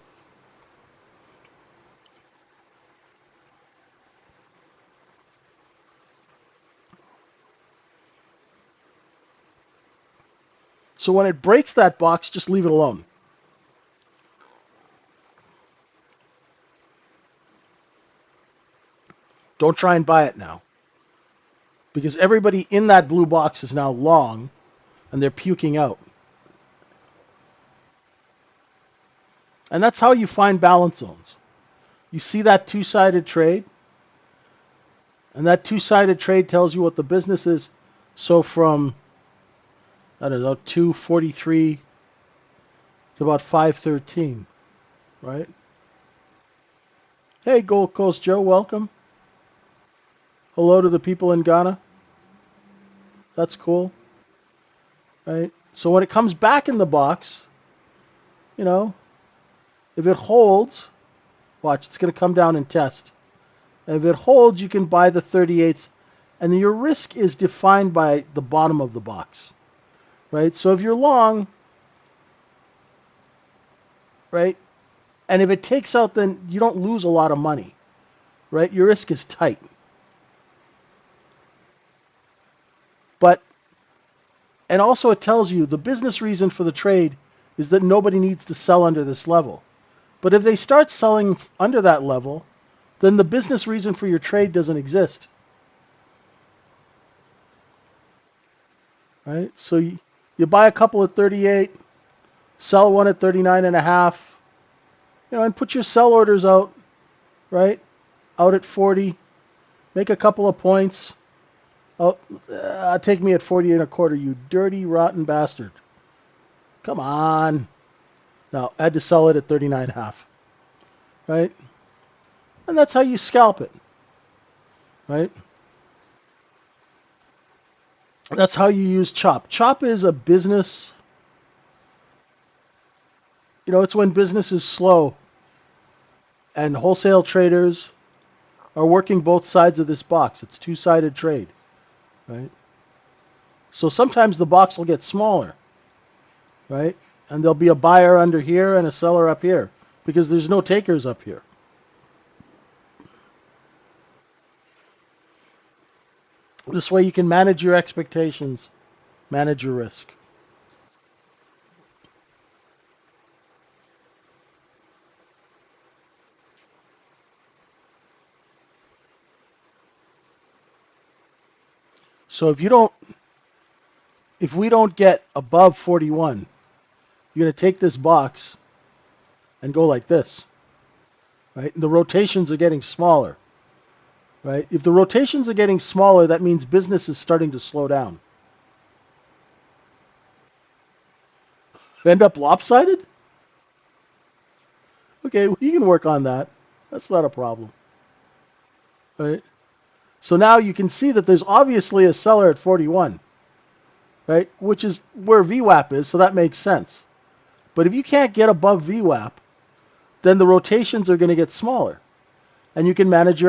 So when it breaks that box, just leave it alone. Don't try and buy it now. Because everybody in that blue box is now long, and they're puking out. And that's how you find balance zones. You see that two-sided trade, and that two-sided trade tells you what the business is. So from, I don't know, 243 to about 513, right? Hey, Gold Coast Joe, welcome. Hello to the people in Ghana. That's cool, right? So when it comes back in the box, you know, If it holds, watch, it's going to come down and test. If it holds, you can buy the 38s, and your risk is defined by the bottom of the box, right? So if you're long, right, and if it takes out, then you don't lose a lot of money, right? Your risk is tight. But, and also it tells you the business reason for the trade is that nobody needs to sell under this level. But if they start selling under that level, then the business reason for your trade doesn't exist, right? So you buy a couple at 38, sell one at 39 and a half, and put your sell orders out, right? Out at 40, make a couple of points. Oh, take me at 40 and a quarter, you dirty, rotten bastard. Come on. No, I had to sell it at 39 and a half, right? And that's how you scalp it, right? That's how you use chop. Chop is a business, it's when business is slow and wholesale traders are working both sides of this box. It's two-sided trade, right? So sometimes the box will get smaller, right? And there'll be a buyer under here and a seller up here because there's no takers up here. This way you can manage your expectations, manage your risk. So if we don't get above 41, you're going to take this box and go like this, right? And the rotations are getting smaller, right? If the rotations are getting smaller, that means business is starting to slow down. End up lopsided? Okay, you can work on that. That's not a problem, right? So now you can see that there's obviously a seller at 41, right? Which is where VWAP is, so that makes sense. But if you can't get above VWAP, then the rotations are going to get smaller, and you can manage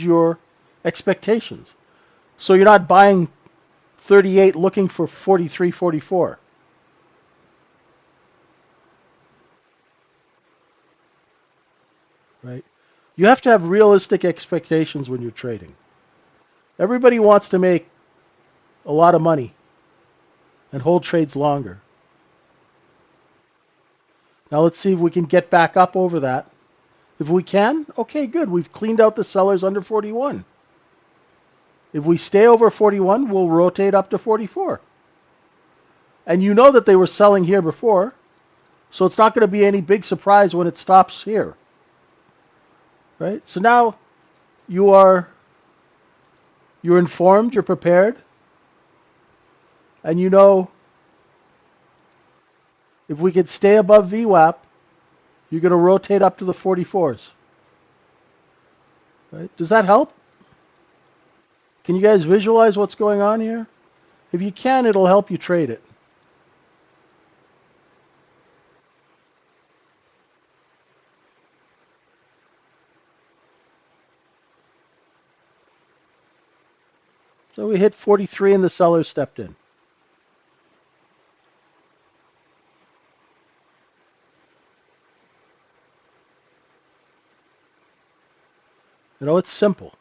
your expectations. So you're not buying 38 looking for 43, 44. Right? You have to have realistic expectations when you're trading. Everybody wants to make a lot of money and hold trades longer. Now let's see if we can get back up over that. If we can, okay, good. We've cleaned out the sellers under 41. If we stay over 41, we'll rotate up to 44. And you know that they were selling here before, so it's not going to be any big surprise when it stops here. Right? So now you're informed, you're prepared, and you know if we could stay above VWAP, you're going to rotate up to the 44s. Right? Does that help? Can you guys visualize what's going on here? If you can, it'll help you trade it. So we hit 43 and the seller stepped in. It's simple.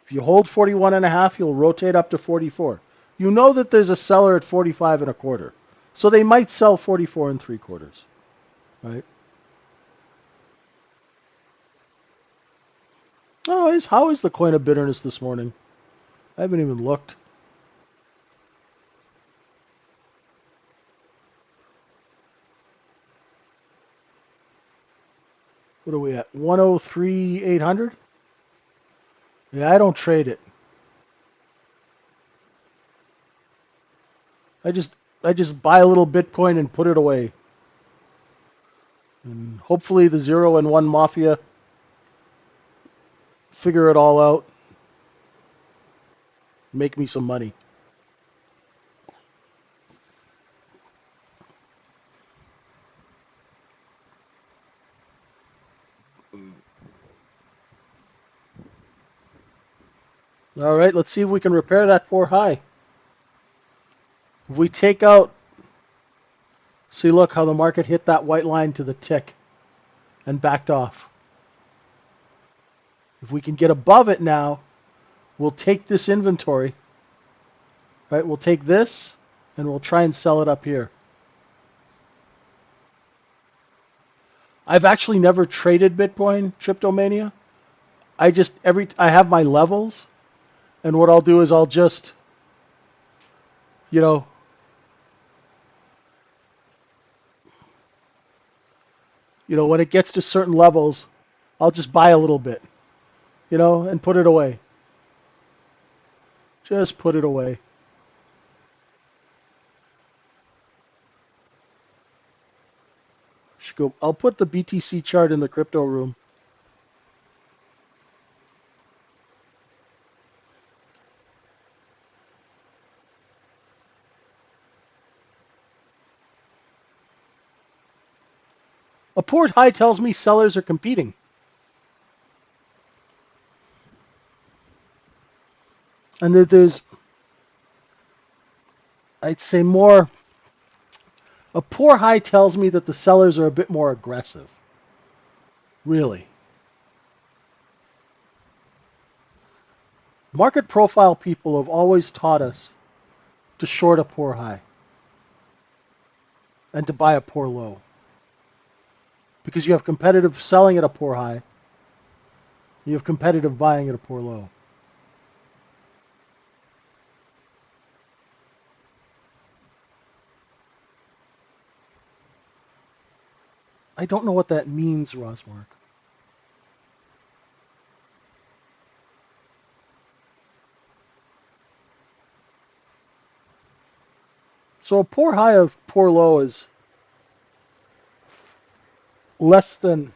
If you hold 41 and a half, you'll rotate up to 44. You know that there's a seller at 45 and a quarter. So they might sell 44 and 3/4. Right? Oh, how is the coin of bitterness this morning? I haven't even looked. What are we at? 103,800? Yeah, I don't trade it. I just I just buy a little Bitcoin and put it away. And hopefully the 0 and 1 mafia figure it all out, make me some money. All right, let's see if we can repair that poor high. If we take out, see, look how the market hit that white line to the tick and backed off. If we can get above it now, we'll take this inventory, right? We'll take this and we'll try and sell it up here. I've actually never traded Bitcoin, Cryptomania. I have my levels, and what I'll do is I'll just, you know, when it gets to certain levels, I'll just buy a little bit, and put it away. Just put it away. Should go. I'll put the BTC chart in the crypto room. A port high tells me sellers are competing. And that there's, I'd say more, a poor high tells me that the sellers are a bit more aggressive. Really. Market profile people have always taught us to short a poor high and to buy a poor low. Because you have competitive selling at a poor high, you have competitive buying at a poor low. I don't know what that means, Rosmark. So a poor high of poor low is less than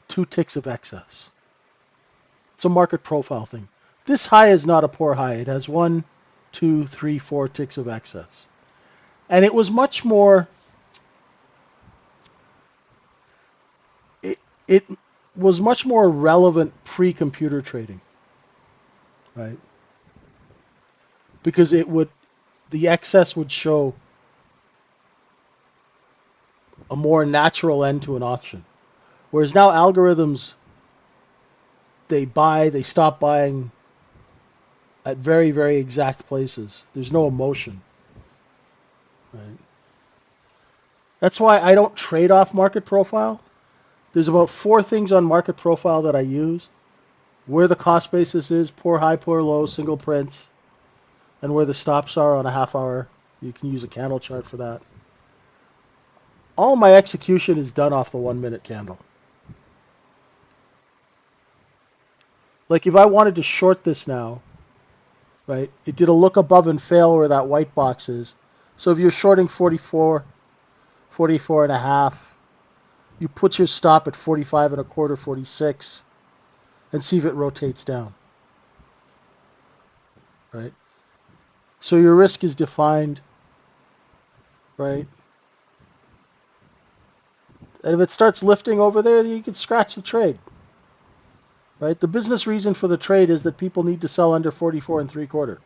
2 ticks of excess. It's a market profile thing. This high is not a poor high. It has 1, 2, 3, 4 ticks of excess. And it was much more, it was much more relevant pre-computer trading, right? Because the excess would show a more natural end to an auction. Whereas now algorithms, they stop buying at very, very exact places. There's no emotion, right? That's why I don't trade off market profile. There's about 4 things on market profile that I use. Where the cost basis is, poor high, poor low, single prints, and where the stops are on a half hour. You can use a candle chart for that. All my execution is done off the 1 minute candle. Like if I wanted to short this now, right, it did a look above and fail where that white box is. So if you're shorting 44, 44 and a half, you put your stop at 45 and a quarter, 46, and see if it rotates down, right? So your risk is defined, right? And if it starts lifting over there, you can scratch the trade, right? The business reason for the trade is that people need to sell under 44 and 3/4.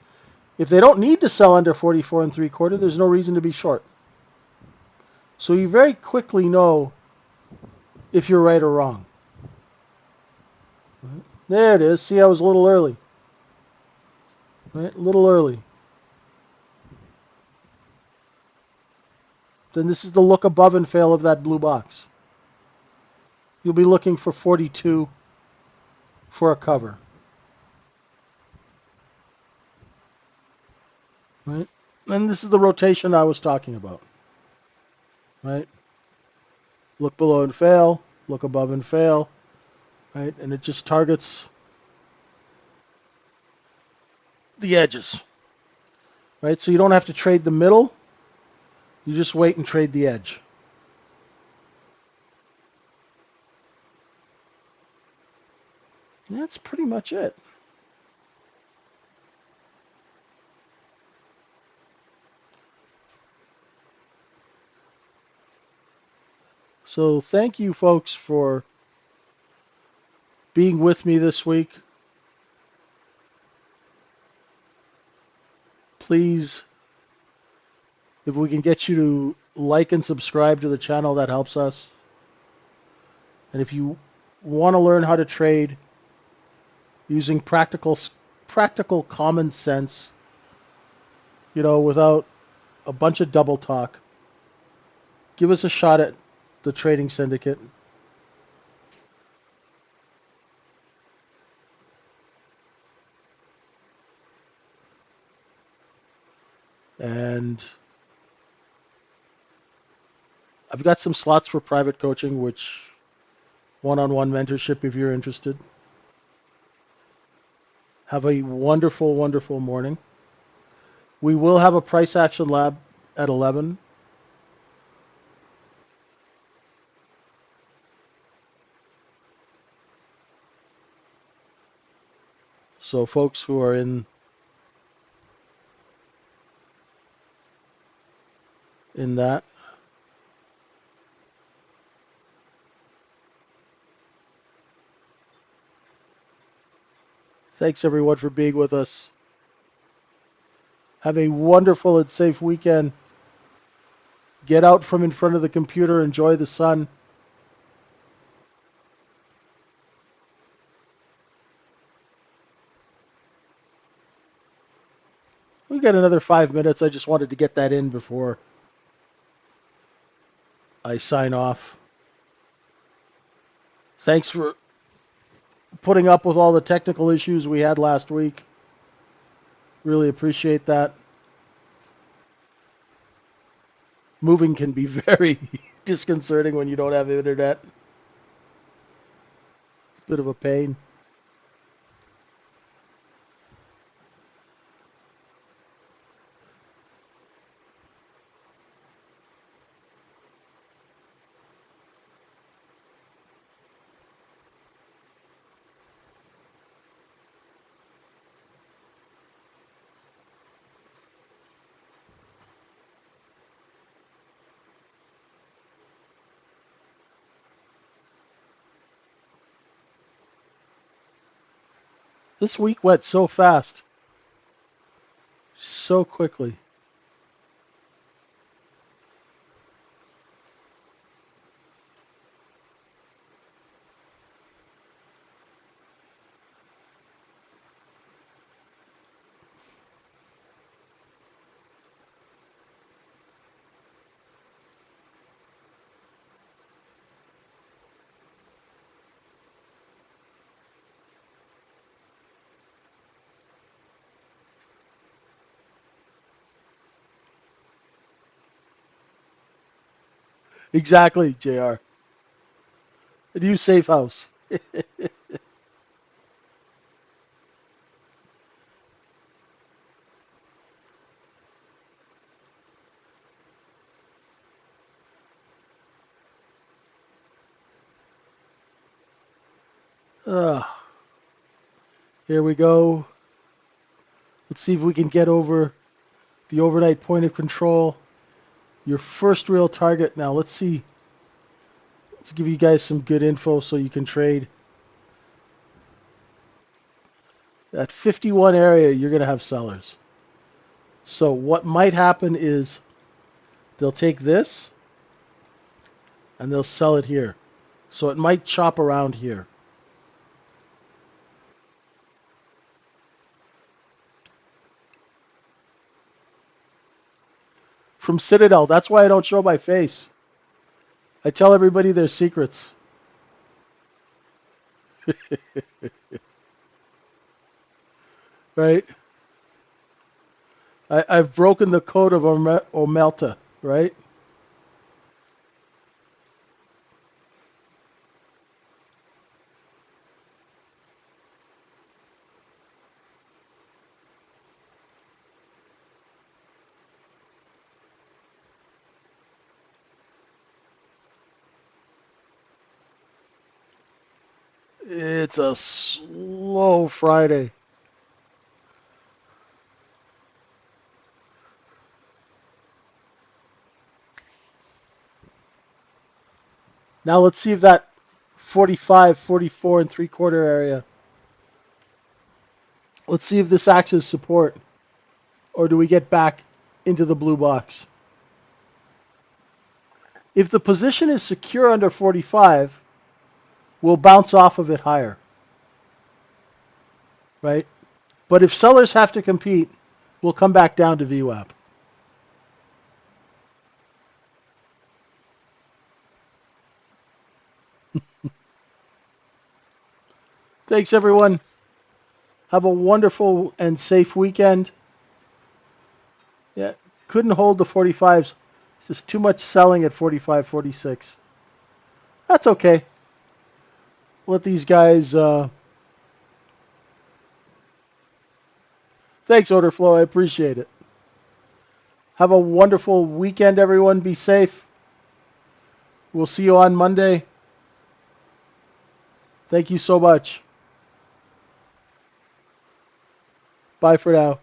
If they don't need to sell under 44 and 3/4, there's no reason to be short. So you very quickly know if you're right or wrong. Right? There it is. See, I was a little early. Right? A little early. Then this is the look above and fail of that blue box. You'll be looking for 42 for a cover. Right? And this is the rotation I was talking about. Right? Look below and fail. Look above and fail. Right? And it just targets the edges. Right? So you don't have to trade the middle. You just wait and trade the edge. And that's pretty much it. So thank you folks for being with me this week. Please, if we can get you to like and subscribe to the channel, that helps us. And if you want to learn how to trade using practical common sense, without a bunch of double talk, give us a shot at the Trading Syndicate. And I've got some slots for private coaching, which one-on-one mentorship if you're interested. Have a wonderful, wonderful morning. We will have a price action lab at 11. So folks who are in that, thanks everyone for being with us. Have a wonderful and safe weekend. Get out from in front of the computer, enjoy the sun. We got another 5 minutes. I just wanted to get that in before I sign off. Thanks for putting up with all the technical issues we had last week. Really appreciate that. Moving can be very disconcerting when you don't have internet. Bit of a pain. This week went so fast, so quickly. Exactly, JR. A new safe house. uh, Here we go. Let's see if we can get over the overnight point of control. Your first real target. Now, let's see. Let's give you guys some good info so you can trade. That 51 area, you're going to have sellers. So what might happen is they'll take this and they'll sell it here. So it might chop around here. From Citadel, that's why I don't show my face. I tell everybody their secrets. Right? I've broken the code of Omelta, right? It's a slow Friday. Now let's see if that 45, 44 and 3/4 area. Let's see if this acts as support, or do we get back into the blue box? If the position is secure under 45, we'll bounce off of it higher, right? But if sellers have to compete, we'll come back down to VWAP. Thanks, everyone. Have a wonderful and safe weekend. Yeah, couldn't hold the 45s. It's just too much selling at 45, 46. That's okay. Let these guys. Thanks, order flow. I appreciate it. Have a wonderful weekend, everyone. Be safe. We'll see you on Monday. Thank you so much. Bye for now.